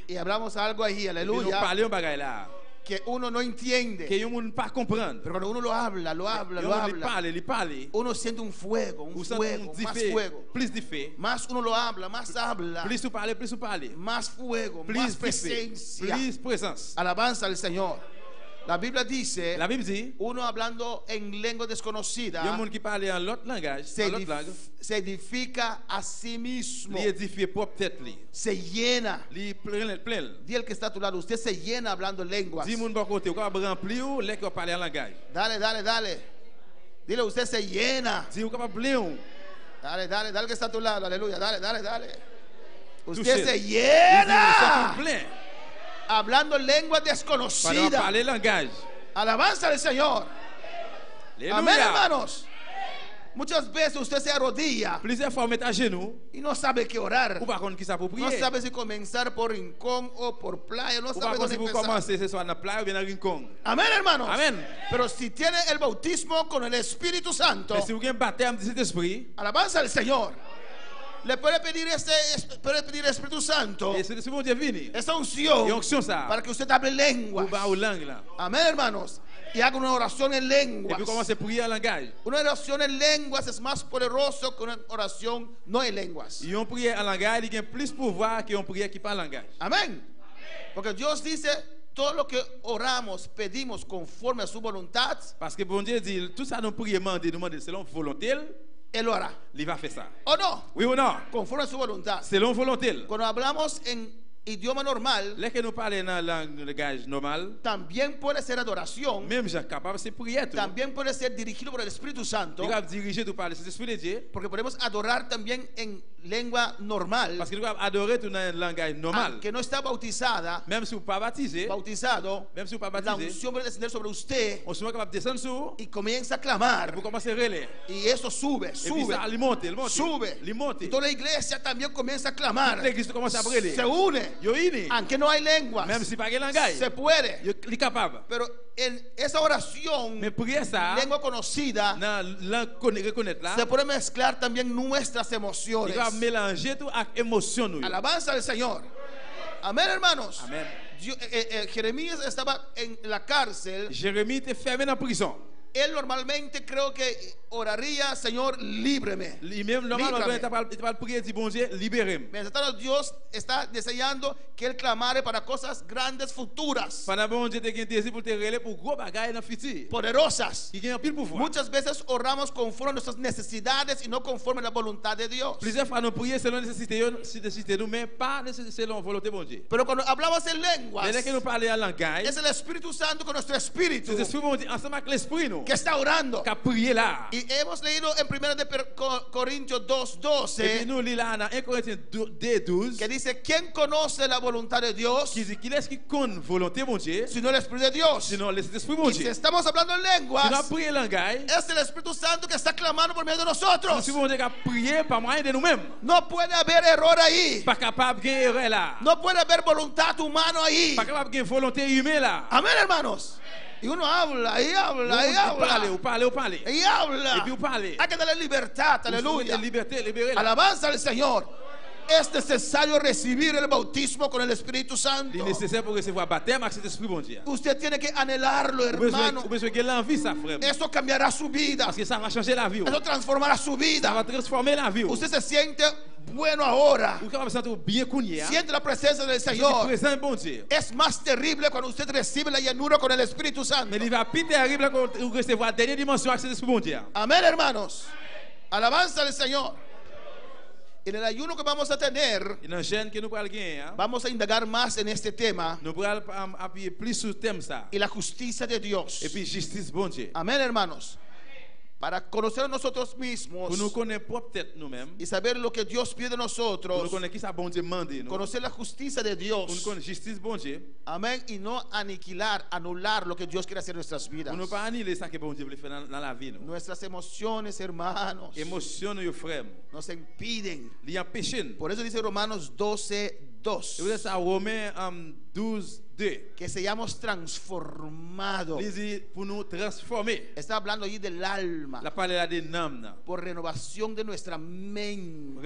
Y hablamos algo ahí, aleluya, que uno no entiende, pero cuando uno lo habla, uno siente un fuego, más fuego. Más uno lo habla, más habla, más fuego, más presencia. Alabanza al Señor. La Biblia dice, uno hablando en lengua desconocida se edifica a sí mismo, se llena. Di el que está a tu lado, usted se llena hablando lenguas. Dale. Dile, usted se llena. Dale que está a tu lado, aleluya. Dale. Usted se llena hablando lenguas desconocidas. Alabanza al Señor. Amén, hermanos. Muchas veces usted se arrodilla y no sabe qué orar. No sabe si comenzar por rincón o por playa. No sabe dónde empezar. Amén, hermanos. Amén. Pero si tiene el bautismo con el Espíritu Santo, alabanza al Señor. Le puede pedir Espíritu Santo esa unción para que usted hable lenguas. Amén, hermanos. Y haga una oración en lenguas. Una oración en lenguas es más poderoso que una oración no en lenguas. Amén. Porque Dios dice, todo lo que oramos, pedimos conforme a su voluntad, Él lo hará. ¿O no? Oui ou non? Conforme a su voluntad. Selon volonté. Cuando hablamos en idioma normal, también puede ser adoración, también puede ser dirigido por el Espíritu Santo, porque podemos adorar también en lengua normal, que no está bautizada, bautizado, la unción puede descender sobre usted y comienza a clamar, y eso sube, y toda la iglesia también comienza a clamar, se une. Aunque no hay lenguas, se puede. Pero en esa oración, lengua conocida, se puede mezclar también nuestras emociones. Alabanza al Señor. Amén, hermanos. Amén. Jeremías estaba en la cárcel. Él normalmente creo que oraría, Señor, líbreme. Mientras tanto, Dios está deseando que él clamare para cosas grandes futuras, poderosas. Muchas veces oramos conforme a nuestras necesidades y no conforme a la voluntad de Dios. Pero cuando hablamos en lenguas, es el Espíritu Santo con nuestro espíritu que está orando. Qui prié là. Y hemos leído en 1 Corintios 2:12 que dice, ¿quién conoce la voluntad de Dios? Qui dit qu'il est qui connaît volonté mon Dieu. Sino el Espíritu de Dios. Sinon l'esprit mon Y si Dieu. estamos hablando en lenguas, Si nous prions langage, es el Espíritu Santo que está clamando por medio de nosotros. l'esprit mon Dieu qui a prié par moyen de nous-mêmes. No puede haber error ahí. Pas capable de erreur là. No puede haber voluntad humana ahí. Pas capable de volonté humaine là. Amén, hermanos. Y uno habla, y habla, y habla. Vous parlez. Y habla. Et puis vous parlez. Hay que darle libertad, aleluya. Liberté, libérez là. Alabanza al Señor. Es necesario recibir el bautismo con el Espíritu Santo. Il est nécessaire pour recevoir baptême avec cet esprit bon Dieu. Usted tiene que anhelarlo, hermano. Vous besoin de l'envie ça frère. Eso cambiará su vida. Parce que ça va changer la vie. Eso transformará su Ça vida. va transformer la vie. Usted se siente bueno ahora. Vous capable de sentir bien cogné. Siente la presencia del C'est Señor. présent bon Dieu. Es más terrible cuando usted recibe la llenura con el Espíritu Santo. Mais il va plus terrible quand vous recevez la dernière dimension avec cet esprit bon Dieu. Amén, hermanos. Alabanza al Señor. En el ayuno que vamos a tener, Et dans le jeûne que nous prenons gagner, vamos a indagar más en este tema nous prenons appuyer plus sur le thème ça. y la justicia de Dios. Et puis justice bon Dieu. Amén, hermanos. Para conocer a nosotros mismos Pour nous connaître propre tête nous-mêmes. y saber lo que Dios pide de Pour nous nosotros, connaître qui ça bon Dieu demande nous. conocer la justicia de Pour nous Dios. connaître justice bon Dieu. Amén. Y no aniquilar, anular lo que Dios quiere hacer en nuestras vidas. Pour nous pas annuler ça que bon Dieu veut faire dans la vie nous. Nuestras emociones, hermanos, Émotion nous frère. nos impiden. Li empêche nous. Por eso dice Romanos 12:2 Et vous êtes à Romains 12:2. que seamos transformados. Il dit pour nous transformer. Está hablando allí del alma La parole là des âmes. por renovación de nuestra mente.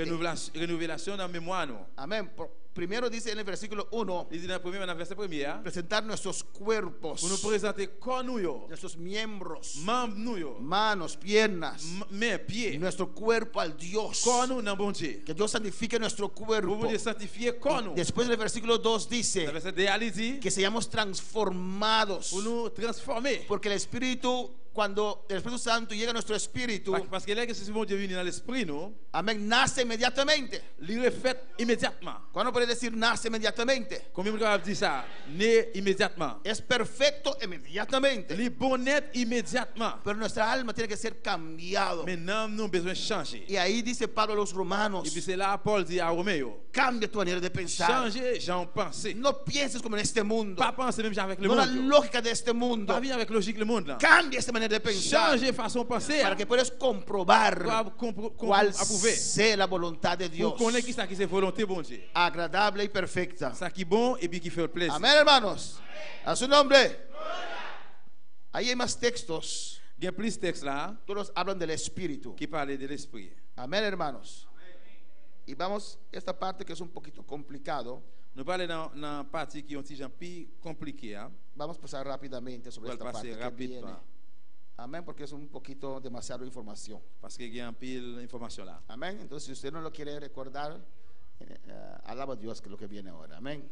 Rénovation dans la mémoire nous. Amén. Primero dice en el versículo 1, Il dit dans le verset premier. presentar nuestros cuerpos, Pour nous présenter corps nous yo. nuestros miembros, Membres nous yo. manos, piernas, Mains, pieds. nuestro cuerpo al Dios. Corps nous dans bon Dieu. Que Dios santifique nuestro Pour cuerpo. vous sanctifier corps nous. Después del versículo 2 Le dice verset 2 il dit que seamos transformados. pour nous transformer. Porque el Espíritu, cuando el Espíritu Santo llega a nuestro espíritu, Parce que là que c'est bon Dieu venu dans l'esprit nous, amén, nace inmediatamente. il refait immédiatement. ¿Cuándo puede decir nace inmediatamente? Combien de fois dit ça? Né immédiatement. Es perfecto inmediatamente. Il est bon net immédiatement. Pero nuestra alma tiene que ser cambiado. Maintenant nous besoin changer. Y ahí dice Pablo a los romanos, Et puis c'est là Paul dit à Roméo, cambia tu manera de pensar. changer j'en pensé. No pienses como en este mundo. Pas penser même avec le No la monde. lógica de este mundo. Pas vivre avec logique le monde là. Cambia esta manera de pensar Changer façon de penser. para que puedas comprobar cuál approuver. sea la voluntad de Pour Dios, connaître qui ça qui c'est volonté bon Dieu. agradable y perfecta. Ça qui bon et puis qui fait le plaisir. Amén, hermanos. A su nombre. Ahí hay más textos. Il y a plus de textes là Todos hablan del Espíritu. qui parlent de l'esprit. Amén, hermanos. Y vamos a esta parte que es un poquito complicado. Nous parlons dans la partie qui est un petit peu compliquée. Hein? Vamos a pasar rápidamente sobre On va esta parte passer que viene. rapidement. Amén, porque es un poquito demasiado información. Parce qu'il y a un pile d'informations là. Amén. Entonces, si usted no lo quiere recordar, alaba a Dios que es lo que viene ahora. Amén.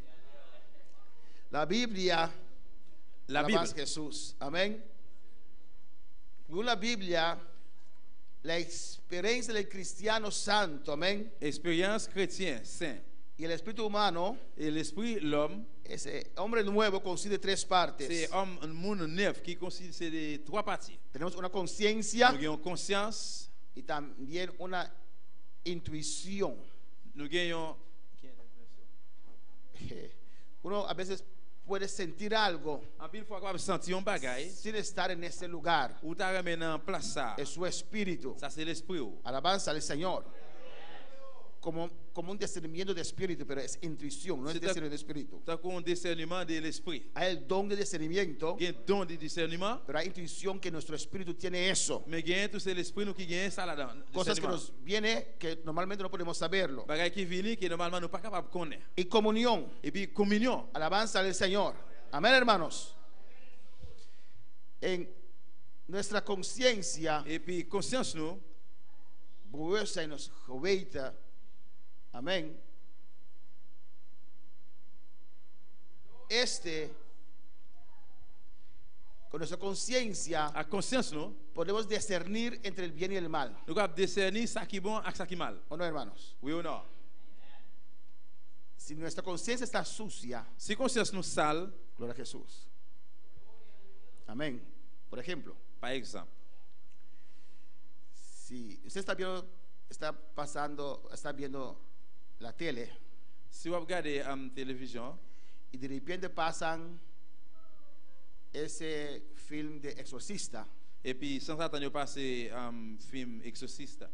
La Biblia, La alabas Bible. Jesús. Amén. Según la Biblia, la experiencia del cristiano santo, amén, Expérience chrétienne, saint. y el espíritu humano, Et l'esprit, l'homme, ese hombre nuevo consiste de tres partes. c'est un monde neuf qui consiste de trois parties. Tenemos una conciencia Nous avons conscience, y también una intuición. nous avons Uno a veces puede sentir algo en pile fois qu'on va sentir un bagage, sin estar en ese lugar. ou tu ramènes en place ça. Es su espíritu. Ça c'est l'esprit. Alabanza al Señor. Como un discernimiento de espíritu, pero es intuición, no es discernimiento de espíritu. C'est un discernement de l'esprit. Hay el don de discernimiento, Il y a un don de discernement, pero hay intuición que nuestro espíritu tiene eso. mais il y a tout c'est l'esprit nous qui gagne ça là-dedans. Cosas que Discernement. nos viene que normalmente no podemos saberlo. Bagage qui vient que normalement nous pas capable de connaître. Y comunión. Et puis communion. Alabanza al Señor. Amén, hermanos. En nuestra conciencia, Et puis conscience nous, buesa y nos joveita. Amén. Con nuestra conciencia à conscience nous, podemos discernir entre el bien y el mal. nous capable discerner ça qui est bon et ça qui est mal. ¿O no, hermanos? Oui ou non? Si nuestra conciencia está sucia, Si conscience nous sale, gloria a Jesús. Amén. Por ejemplo, Par exemple, si usted está viendo la tele, si vous regardez télévision, y de repente pasan ese film de exorcista, et puis sans attendre passer film exorciste,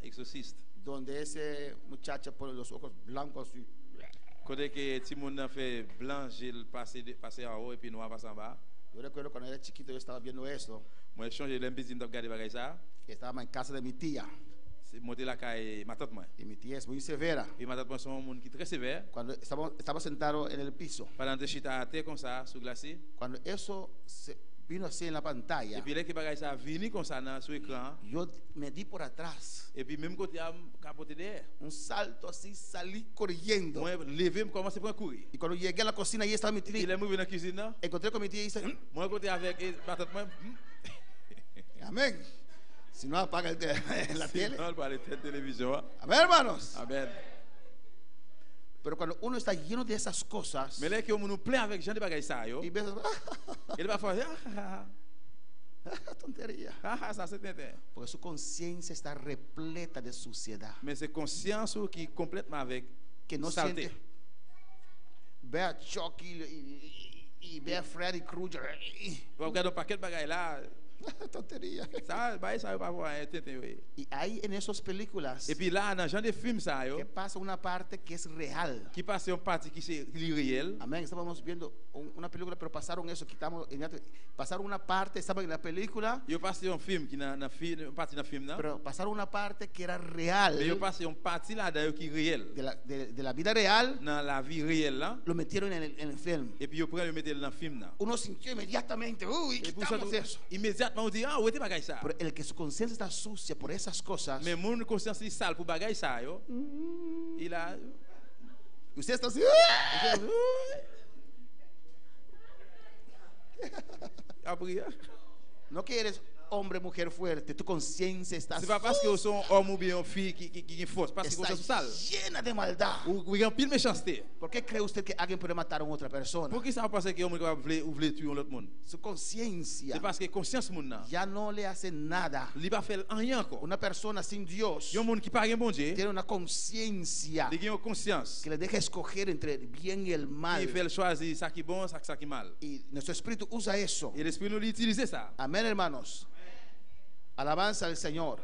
donde ese muchacho pone los ojos blancos y côté que tout le monde fait blanc, il passer en haut et puis noir passer en bas. yo recuerdo cuando era chiquito yo estaba viendo eso, Moi j'ai changé l'embizine de regarder bagay ça. estábamos en casa de mi tía, C'est monter la caille ma tante moi. y mi tía es muy severa. Et ma tante moi son monde qui très sévère. Cuando estaba sentado en el piso, Pendant que chita à terre comme ça sur glacé. cuando eso vino así en la Et pantalla, puis là que bagay ça vini comme ça sur écran. yo me di por atrás, Et puis même côté à capoter derrière. un salto así, salí corriendo. Moi lever me commencer pour courir. Y cuando llegué a la cocina, ahí estaba mi Il tía. est arrivé dans la cuisine là. Encontré con mi tía y dice, Moi côté avec ma tante moi. amén. Si no apaga la tele. Non, pas la télévision. Amén, hermanos. Amen. Pero cuando uno está lleno de esas cosas, Mais là que on nous plein avec gens de bagay ça yo. y ves, Il va faire tontería. ça c'est tintin. Porque su conciencia está repleta de suciedad. Mais c'est conscience qui complètement avec Que no saleté. siente. Ve a Chucky y ve a Freddy Krueger. Vous regardez un paquet de bagages là, Tontería. ça va pas voir tintin oui. Y hay en esas películas Et puis là dans genre de film ça yo, que pasa una parte que es real. qui passe une partie qui c'est réel. Amén. Estábamos viendo una película, pero pasaron eso. Pasaron una parte, estaban en la película, Yo passé un film qui na film partie dans film là. pero pasaron una parte que era real. Mais yo passé une partie là d'ailleurs qui réel. De la vida real, Dans la vie réelle là. lo metieron en el film. Et puis yo prend le mettre dans le film là. Uno sintió inmediatamente, uy, Et pour ça quitamos eso. immédiatement on dit où était bagage ça. Pero el que su conciencia está sucia por esas cosas, Mais mon conscience est sale pour bagage ça yo. Il a usted está así. après No que eres hombre, mujer fuerte, tu conciencia está c'est pas parce que sont homme ou bien fille qui est fausse, parce que está conscience sale. llena de maldad. Ou il y a pile méchanceté. ¿Por qué cree usted que alguien puede matar a otra persona? Pour qui ça pense que homme va vouloir tuer l'autre monde? Su conciencia C'est parce que conscience moun nan, ya no le hace nada. li pas fait rien encore. Una persona sin Dios Yon monde qui pas gen bon Dieu, tiene una conciencia li gen une conscience. que le deja escoger entre el bien y el mal. Il fait choisir ça qui bon, ça qui mal. Y nuestro espíritu usa eso. Et l'esprit nous l'utilise ça. Amén, hermanos. Alabanza al Señor.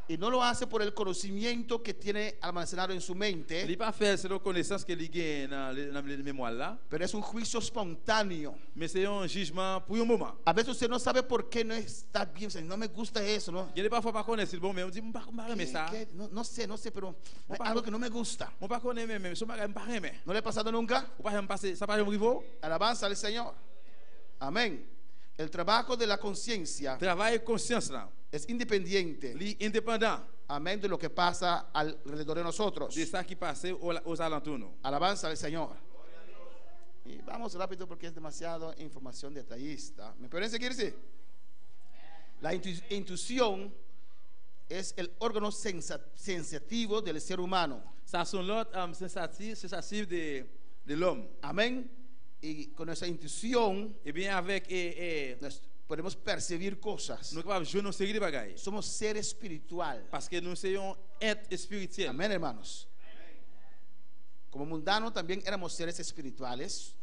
Y no lo hace por el conocimiento que tiene almacenado en su Il mente, pas fait selon connaissance que li gen dans la mémoire là, pero es un juicio espontáneo. mais c'est un jugement pour un moment. A veces usted no sabe por qué no está bien. No me gusta eso, ¿no? Il est parfois pas connaître c'est bon mais on dit pas aimer ça. No sé, pero hay algo que no me gusta. On pas connaître même, so pas pas aimer. ¿No le ha pasado nunca? Ou pas passer, ça pas un rivo. Alabanza al Señor. Amén. El trabajo de la conciencia Travail conscience là, es independiente. li indépendant Amén, de lo que pasa alrededor de nosotros. de ça qui passe aux alentours nous. Alabanza al Señor. Y vamos rápido porque es demasiado información detallista. ¿Me pueden seguir? Sí. La intuición es el órgano sensativo del ser humano. Ça sont l'autre sensitive de l'homme. Amén. Y con esa intuición Et bien avec podemos percibir cosas. nous capable jouer une série de bagages Somos ser espiritual. parce que nous sommes être spirituel. Amén, hermanos. Como mundano también éramos seres espirituales.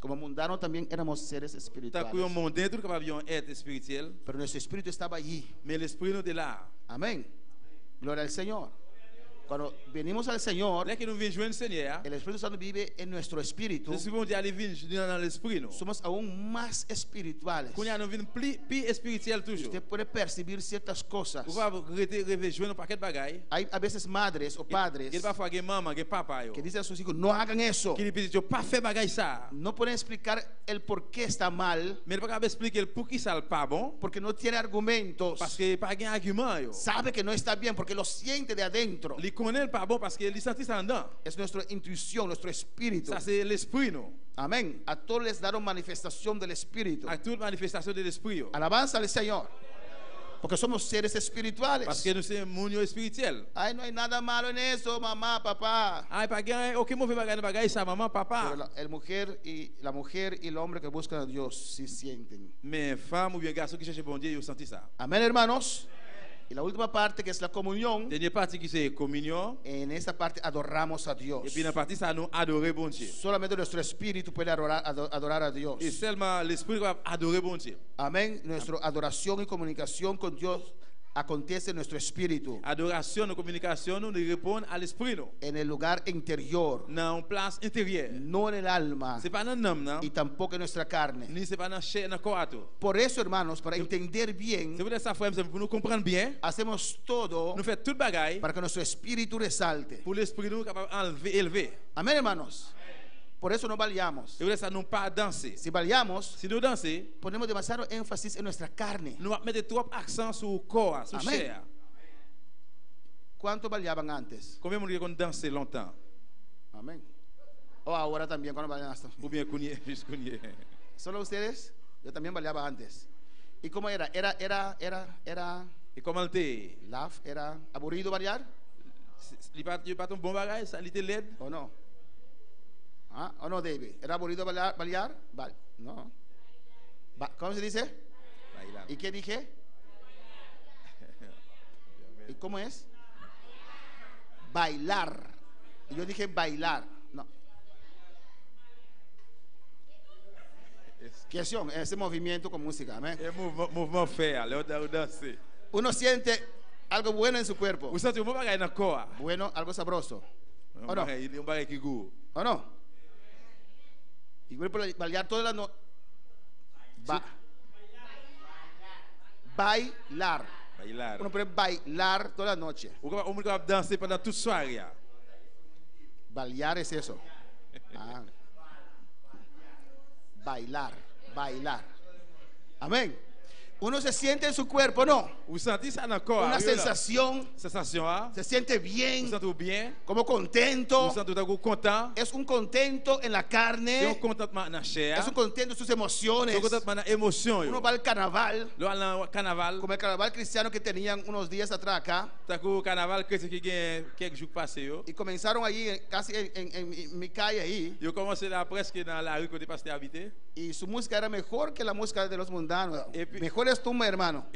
Como mundano también éramos seres Tant espirituales. que un monde tout capable un être spirituel, Pero nuestro espíritu estaba allí. mais l'esprit nous est là. Amén. Gloria al Señor. Cuando venimos al Señor, Dès que nous venons joindre le Seigneur, el Espíritu Santo vive en nuestro espíritu. c'est souvent dit aller venir dans l'esprit nous. Somos aún más espirituales. Quand nous venons plus spirituel toujours. Usted puede percibir ciertas cosas. Vous va rejoindre un paquet de bagages. Hay a veces madres o padres Il parfois que maman, que papa yo. que dicen a sus hijos, no hagan eso. Qui dit yo pas fait bagage ça. No pueden explicar el por qué está mal, Mais il pas capable expliquer pour qui ça pas bon porque no tiene argumentos. parce que pas gain argument yo. Sabe que no está bien porque lo siente de adentro. Il connaît pas bon parce que il sentit ça dedans. Es nuestra intuición, nuestro espíritu. Ça c'est l'esprit nous. Amén. A todos les daron manifestación del espíritu. À toute manifestation de l'esprit yo. Alabanza al Señor. Porque somos seres espirituales. Parce que nous sommes monde spirituel. Ay, no hay nada malo en eso, mamá, papá. Ay, pas gain aucun mauvais bagage ça maman papa. Pero la mujer y el hombre que buscan a Dios sí sienten. Mais femme ou bien garçon qui cherche bon Dieu, ils sentent ça. Amén, hermanos. Y la última parte, que es la comunión. Dernière partie qui c'est communion. En esa parte adoramos a Dios. Et puis dans la partie ça nous adorer bon Dieu. Solamente nuestro espíritu puede adorar a Dios. Et seulement l'esprit va adorer bon Dieu. Amén. Nuestra adoración y comunicación con Dios acontece en nuestro espíritu. Adoration et communication nous répondent à l'esprit nous. En el lugar interior. Dans une place intérieure. No en el alma. C'est pas dans l'âme, non? Y tampoco en nuestra carne. Ni c'est pas dans chair, dans corps. Por eso, hermanos, para entender bien, c'est pour ça frère, pour nous comprendre bien, hacemos todo nous faisons toute bagaille para que nuestro espíritu resalte. Pour l'esprit nous capable enlever, élever. Amén, hermanos. Por eso no bailamos. C'est pour ça nous pas danser. Si bailamos, si nous danser, ponemos demasiado énfasis en nuestra carne. Nous mettons trop accent sur le corps, sur Amén. chair. ¿Cuánto bailaban antes? Combien de gens dansaient longtemps? Amén. O ahora también, cuando bailan hasta. Ou bien juste cogné. ¿Solo ustedes? Yo también bailaba antes. ¿Y cómo era? ¿Y cómo te? Laugh, ¿era aburrido bailar? ¿Y pas un bon bagage, ça était laid? ¿O no? ¿Ah? ¿O no, David? ¿Era aburrido bailar? No. ¿Cómo se dice? Bailar. ¿Y qué dije? ¿Y cómo es? Bailar. Y yo dije bailar. No. ¿Qué son? Ese movimiento con música. Amén. Es movimiento fea, danser. Uno siente algo bueno en su cuerpo. Vous sentez un bon bagage dans le corps. Bueno, algo sabroso. ¿O no? Un bagage qui goût. ¿O no? Y voy a bailar toda la noche. Bailar. Uno puede bailar toda la noche. Uno puede danser pendant toute soirée. Bailar es eso. Ah. Bailar. Amén. Uno se siente en su cuerpo, ¿no? Una sensación. Se siente bien. Como contento. Es un contento en la carne. Es un contento en sus emociones. Uno va al carnaval. Como el carnaval cristiano que tenían unos días atrás acá. Y comenzaron allí casi en mi calle ahí. Y su música era mejor que la música de los mundanos. Mejor es tú, hermano.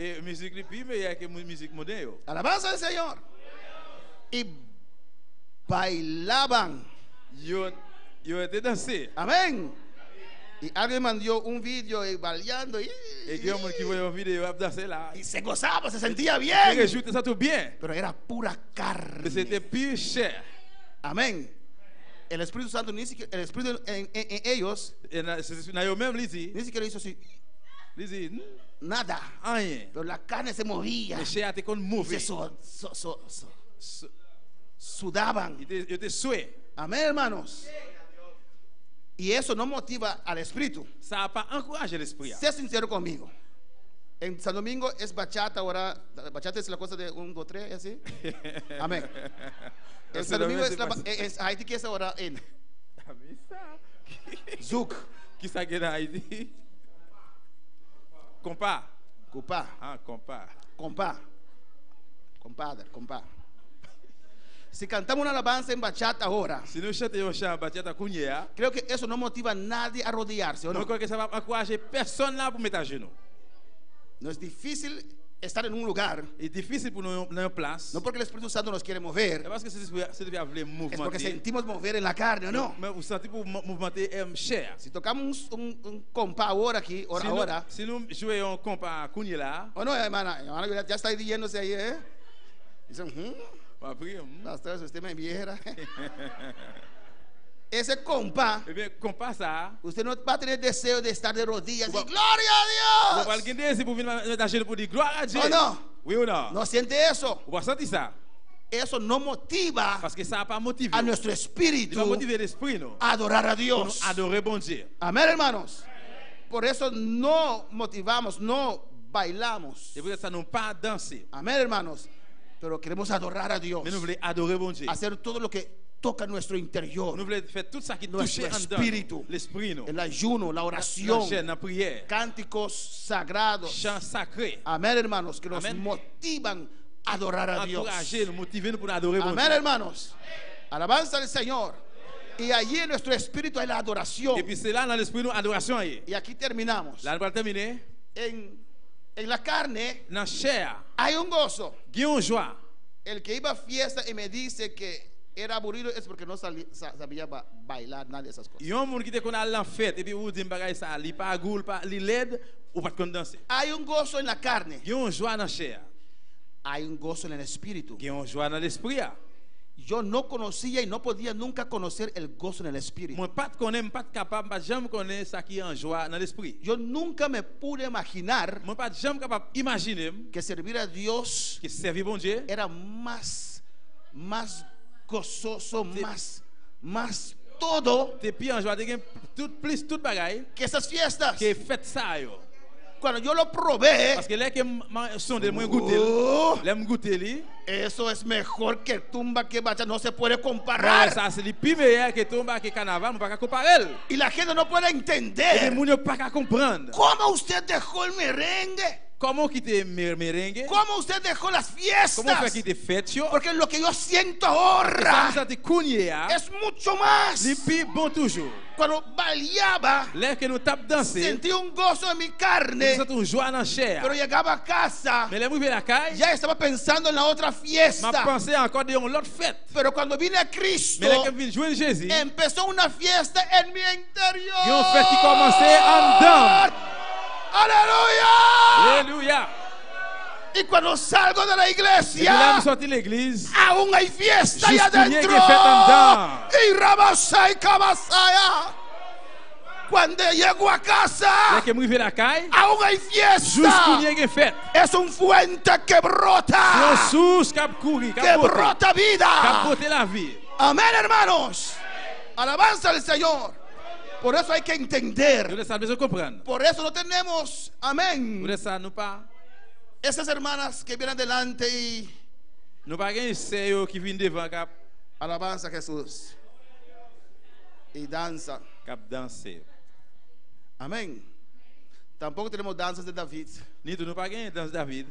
Alabanza al Señor. Y bailaban. Amén. Y alguien mandó un video bailando y se gozaba, se sentía bien. Pero era pura carne. Amén. El Espíritu Santo, el Espíritu en ellos, ni siquiera hizo así. Nada. Pero la carne se movía. Se sudaban. Amén, hermanos. Y eso no motiva al espíritu. Sé sincero conmigo. En San Domingo es bachata ahora. Bachata es la cosa de 1, 2, 3, así. Amén. En San Domingo es Haití, que es ahora en Zouk. Qui ça qui est dans Haïti? Compa. Ah, compadre. Si cantamos una alabanza en bachata ahora, si nous chantons un chant bachata cuñea, creo que eso no motiva a nadie a rodearse, ¿o no? No creo que ça va encourager personne là pour mettre à genoux. No es difícil estar en un lugar. Es difícil pour nous en place. No porque el Espíritu Santo nos quiere mover. Es porque sentimos mover en la carne, ¿o no? Si tocamos un compás ahora aquí, ahora. Si nous jouons un compás cuñe là. ¿O no, hermana? Ya está yéndose ahí, ¿eh? Dicen, pastor, si usted me viera. Ese compás, usted no va a tener deseo de estar de rodillas y gloria a Dios. ¿O no? ¿No siente eso? Eso no motiva a nuestro espíritu a adorar a Dios. Amén, hermanos. Por eso no motivamos, no bailamos. Amén, hermanos. Pero queremos adorar a Dios. Hacer todo lo que toca nuestro interior, Nous voulons faire tout ça qui touche nuestro en espíritu, l'esprit, nous. el ayuno, la La oración, chaîne, la prière, cánticos sagrados. chant sacré. Amén, hermanos, que nos Amén. motivan a adorar a Dios. Encourager, nous motiver nous pour adorer mon Amén, Dieu. hermanos. Alabanza al Señor. Y allí en nuestro espíritu hay la adoración. Et puis c'est là dans l'esprit nous adoration. Y aquí terminamos. Là, nous allons terminer. En la carne Dans la chair, hay un gozo. il y a une joie. El que iba a fiesta y me dice que era aburrido es porque no sabía bailar, nada de esas cosas. Il y a un monde qui te connaît à la fête et puis vous dites bagay ça, il pas goût, pas il l'aide ou pas de danser. Hay un gozo en la carne. Il y a une joie dans la chair. Hay un gozo en el espíritu. Il y a une joie dans l'esprit. Yo no conocía y no podía nunca conocer el gozo en el espíritu. Moi pas connais, pas capable, pas jamais connais ça qui est en joie dans l'esprit. Yo nunca me pude imaginar Moi pas jamais capable imaginer que servir a Dios que servir bon Dieu era más gozoso, más todo t'es plus en joie, t'es tout plus tout bagay que esas fiestas. que fait ça yo. Cuando yo lo probé, Parce que là que son de moi goûter, l'aime goûter li. eso es mejor que tumba, que bachata, no se puede Bon, comparar. ça c'est le plus meilleur que tomba que carnaval, on pas comparer. Y la gente no puede Et les entender moun yo pas comprendre. cómo usted dejó el merengue, Comment quitter merengue? cómo usted dejó las Comment faire fiestas, quitter fête yo? porque lo que yo siento Ça ahora nous a été cogné es mucho más. les plus bon toujours. Cuando bailaba, Là que nous tape danser, sentí un gozo en mi nous carne, avons joie dans la chair. pero llegaba a casa, Mais les mouvilles la caille, ya estaba pensando en la otra m'a fiesta. pensé encore de l'autre fête. Pero cuando vine a Cristo, Mais là que vient jouer Jésus, empezó una fiesta en mi interior. il y a une fête qui commençait en dedans. ¡Aleluya! Alléluia. Y cuando salgo de la Et puis là, iglesia, nous sortis de l'église. aún hay fiesta allá Juste adentro. que fête en dedans. Y Rabasai Kabasaya. Cuando llego a Là casa, que mouvilles la caille, aún hay juste fiesta. que fête. Es un fuente que C'est brota, un source qui a couru, qui que a brota vida. porté la vie. Amén, hermanos. Alabanza al Señor. Por eso hay que entender. Nous devons besoin comprendre. Por eso no tenemos, Nous amén, devons nous pas esas hermanas que vienen delante y nous pas gagner c'est qui viennent devant cap alabanza a Jesús y danza. cap danser. Amén. Tampoco tenemos danzas de David. Ni nous pas gagner dans David.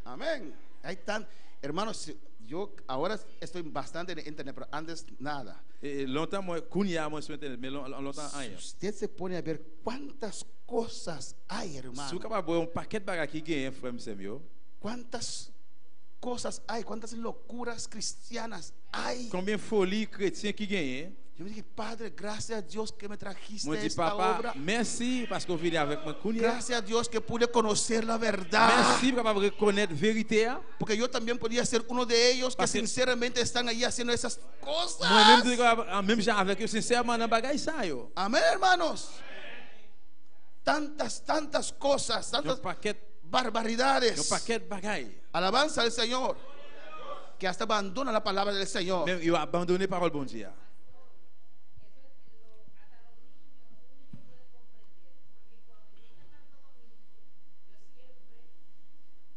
Amén. Hay tan, hermanos, yo ahora estoy bastante en internet, pero antes nada. Et longtemps moi kounya moi sur internet mais longtemps rien. Usted se pone a ver cuántas cosas hay, hermano. Si capable un paquet bagay qui gagne frère monsieur. Cuántas cosas hay, cuántas locuras cristianas hay. Combien folie chrétien qui gagne? Yo me dije, Padre, gracias a Dios que me trajiste Moi dis esta papa, obra. merci parce que vous venez avec moi kounya. Gracias a Dios que pude conocer la verdad. Merci pour capable reconnaître vérité. Porque yo también podía ser uno de ellos que Parce que- sinceramente están ahí haciendo esas cosas. Moi même gens avec eux sincèrement dans bagay ça yo. Amén, hermanos. Tantas cosas, Un tantas paquet barbaridades. bagay. Alabanza al Señor. Que hasta abandona la palabra del Señor. Même il a abandonné parole bon Dieu.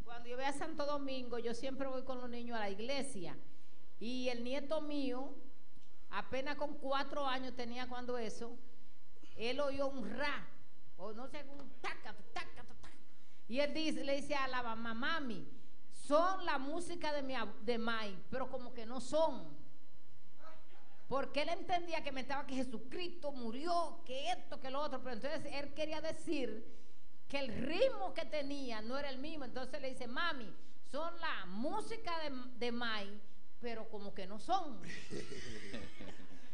Cuando yo voy a Santo Domingo, yo siempre voy con los niños a la iglesia. Y el nieto mío, apenas con 4 años tenía cuando eso, él oyó un ra, o no sé, un taca, taca, taca. Y él le dice a la mamá, mami, son la música de Mai, pero como que no son. Porque él entendía que me estaba que Jesucristo murió, que esto, que lo otro, pero entonces él quería decir que el ritmo que tenía no era el mismo. Entonces le dice, mami, son la música de Mai, pero como que no son.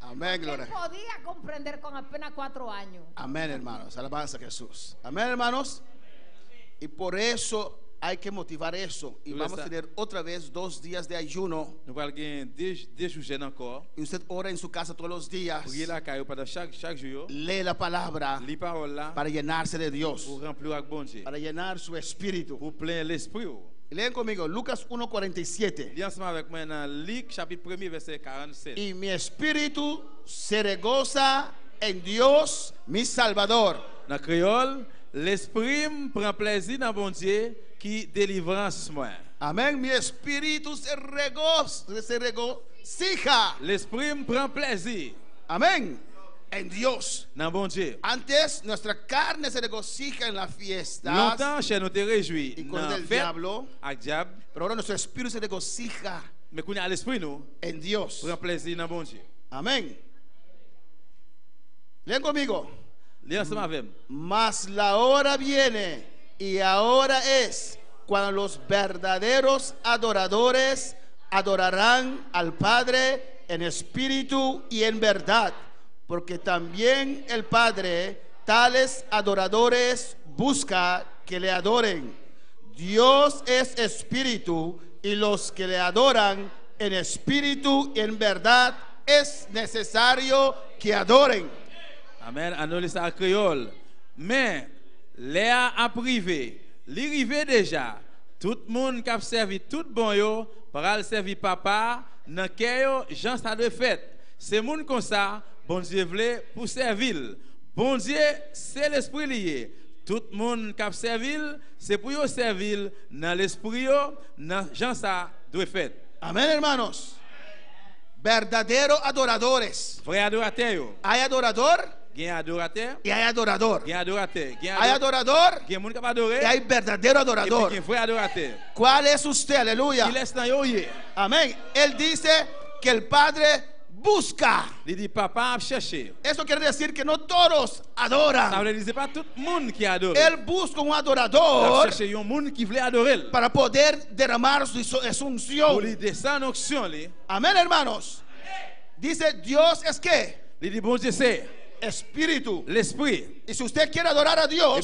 Amén, Porque él gloria. podía comprender con apenas 4 años. Amén, hermanos. Alabanza a Jesús. Amén, hermanos. Y por eso hay que motivar eso. Y vamos a tener otra vez 2 días de ayuno. Nous allons gagner 2 jours jeûne encore. Y usted ora en su casa todos los días. Prier la caille pendant chaque jour. Lee la palabra Lis parole là para llenarse de Dios. pour remplir avec bon Dieu. Para llenar su espíritu. Pour plein l'esprit. Leen conmigo Lucas 1:47. Lis ensemble avec moi dans Luc chapitre 1 verset 47. Y mi espíritu se regoza en Dios, mi Salvador. Dans créole, l'esprit prend plaisir dans bon Dieu qui délivrance moi. Amén. Mi espíritu se regocija. L'esprit prend plaisir. Amén. En Dios. Dans bon Dieu. Antes nuestra carne se regocija en la fiesta. Longtemps, chez nous te réjouis. Y con el diablo. Pero ahora nuestro espíritu se regocija. Mais qu'on a l'esprit nous. En Dios. Prend plaisir dans bon Dieu. Amén. Lean conmigo. Lean. Mas la hora viene y ahora es cuando los verdaderos adoradores adorarán al Padre en espíritu y en verdad, porque también el Padre tales adoradores busca que le adoren. Dios es espíritu y los que le adoran en espíritu y en verdad es necesario que adoren. Amen. Annulé ça en créole. Mais Léa a privé. L'arrivée déjà. Tout le monde qui a servi tout bon yo, para servir papa, dans cœur Jean ça de fait. C'est monde comme ça, bon Dieu voulait pour servir. Bon Dieu, c'est l'esprit lié. Tout le monde qui a servi, c'est pour yo servir dans l'esprit yo, dans Jean ça de fait. Amén, hermanos. Verdaderos adoradores. Frère adorateur. Hay adorador. Y hay adorateur. Y hay adorador. Hay adorateur. Hay adorador. Y hay verdadero adorador. ¿Cuál es usted? Aleluya. Amén. Él dice que el Padre busca. Eso quiere decir que no todos adoran. Él busca un adorador para poder derramar su unción. Amén, hermanos. Dice Dios es que espíritu. L'esprit. Y si usted quiere adorar a Dios,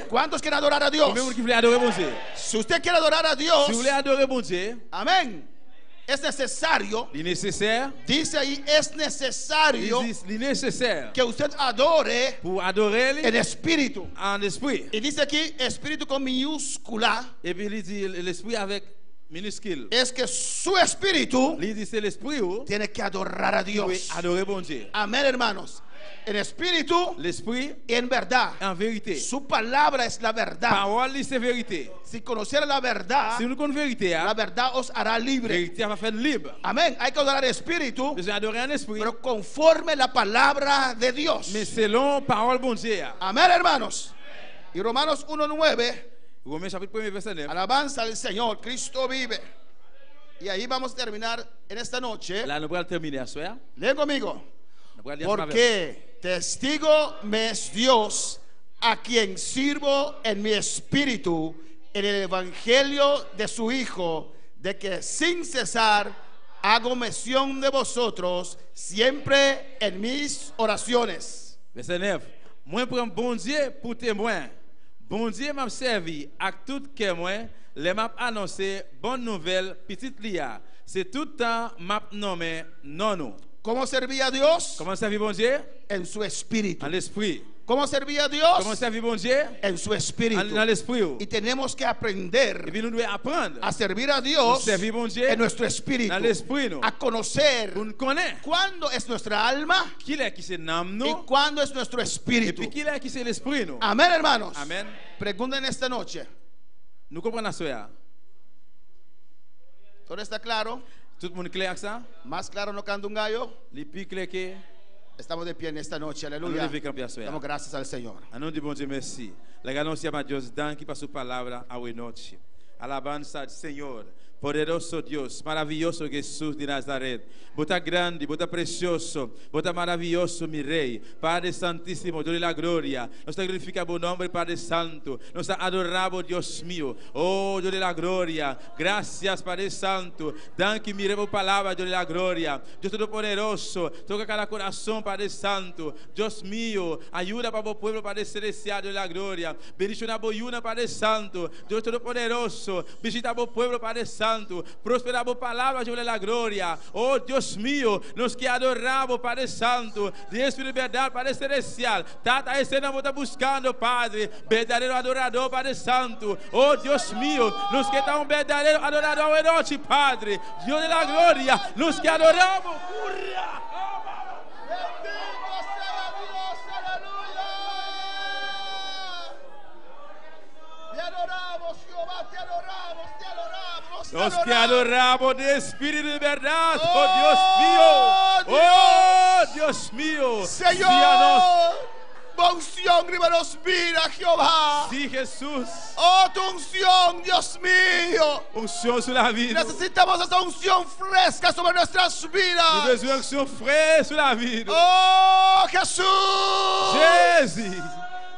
¿cuántos quieren adorar a Dios? Si usted quiere adorar a Dios, amén, es necesario, dice ahí, es necesario que usted adore en espíritu. Y dice aquí espíritu con minúscula. Minuscule. Es que su espíritu tiene que adorar a Dios. Amén, hermanos. En espíritu y en verdad. Su palabra es la verdad. Si conociera la verdad, la verdad os hará libre. Amén. Hay que adorar el espíritu, pero conforme la palabra de Dios. Amén, hermanos. Y Romanos 1:9. Alabanza al Señor, Cristo vive. Y ahí vamos a terminar en esta noche. Leen conmigo. Porque testigo me es Dios, a quien sirvo en mi espíritu, en el evangelio de su Hijo, de que sin cesar hago mención de vosotros siempre en mis oraciones. Verset 9. Moi prends bon Dieu pour témoin. Bon Dieu m'a servi à tout que moi, les m'a annoncé bonne nouvelle petite lia. C'est tout temps m'a nommé non. ¿Cómo servía a Dios? ¿Cómo servía bon Dieu? En su espíritu. En l'esprit. ¿Cómo servía a Dios? ¿Cómo servía bon Dieu? En su espíritu. En l'esprit. Y tenemos que aprender a servir a Dios en nuestro espíritu. A conocer cuándo es nuestra alma y cuándo es nuestro espíritu. Amén, hermanos. Amén. Pregunten esta noche. ¿Todo está claro? Más claro no canta un gallo. Estamos de pie en esta noche, aleluya. Damos gracias al Señor. A nome de bom Deus, merci. Legancia a Deus, dan que para su palabra a noche. Alabanza al Señor. Poderoso Dios, maravilloso Jesús de Nazaret. Bota grande, bota precioso, bota maravilloso, mi Rey. Padre Santísimo, Dios de la gloria. Nos glorifica tu nombre, Padre Santo. Nos adoramos, Dios mío. Oh, Dios de la gloria. Gracias, Padre Santo. Dan que miremos palabra, Dios de la gloria. Dios Todopoderoso, toca cada corazón, Padre Santo. Dios mío, ayuda para el pueblo, Padre Celestial, Dios de la gloria. Bendición a boyuna, Padre Santo. Dios Todopoderoso, visita el pueblo, Padre Santo. Prospera a palabra, Dios de la gloria. Oh Dios mío, nos que adoramos, Padre Santo, de Espíritu de verdad, Padre Celestial. Tata escena está buscando, Padre, verdadeiro adorador, Padre Santo. Oh Dios mío, nos que está un verdadeiro adorador en noche, Padre, Dios de la gloria, nos que adoramos. Nos que adoramos de espíritu de verdad. Oh Dios mío. Oh Dios mío. Señor. Unción, nos mira, Jehová. Sí, Jesús. Oh, tu unción, Dios mío. Unción sobre la vida. Necesitamos esa unción fresca sobre nuestras vidas. Nous besoin unción fresca sobre la vida. Oh, Jesús. Jésus.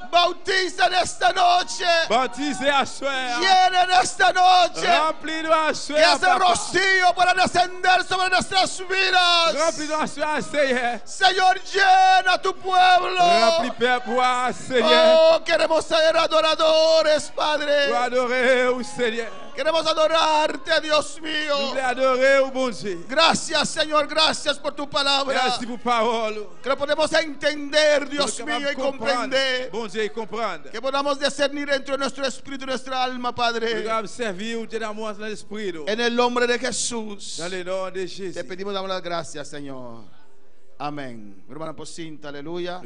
Bautiza en esta noche. Bautice a sueño. Llena en esta noche. Remplis-nous a sueño. Que ese rocío pueda descender sobre nuestras vidas. Remplis-nous a sueño, Seigneur. Señor, llena tu pueblo. Remplis peuple, Seigneur. Oh, queremos ser adoradores, Padre. Adorer, Seigneur. Queremos adorarte, Dios mío. Gracias, Señor, gracias por tu palabra. Que lo podemos entender, Dios mío, y comprender. Que podamos discernir entre nuestro espíritu y nuestra alma, Padre. En el nombre de Jesús. Te pedimos, damos las gracias, Señor. Amén. Hermana Pocinta, aleluya.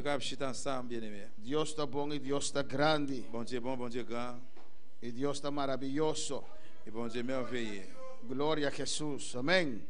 Dios está bueno y Dios está grande. Y Dios está maravilloso. Et bon Dieu merveilleux. Gloria a Jesús. Amén.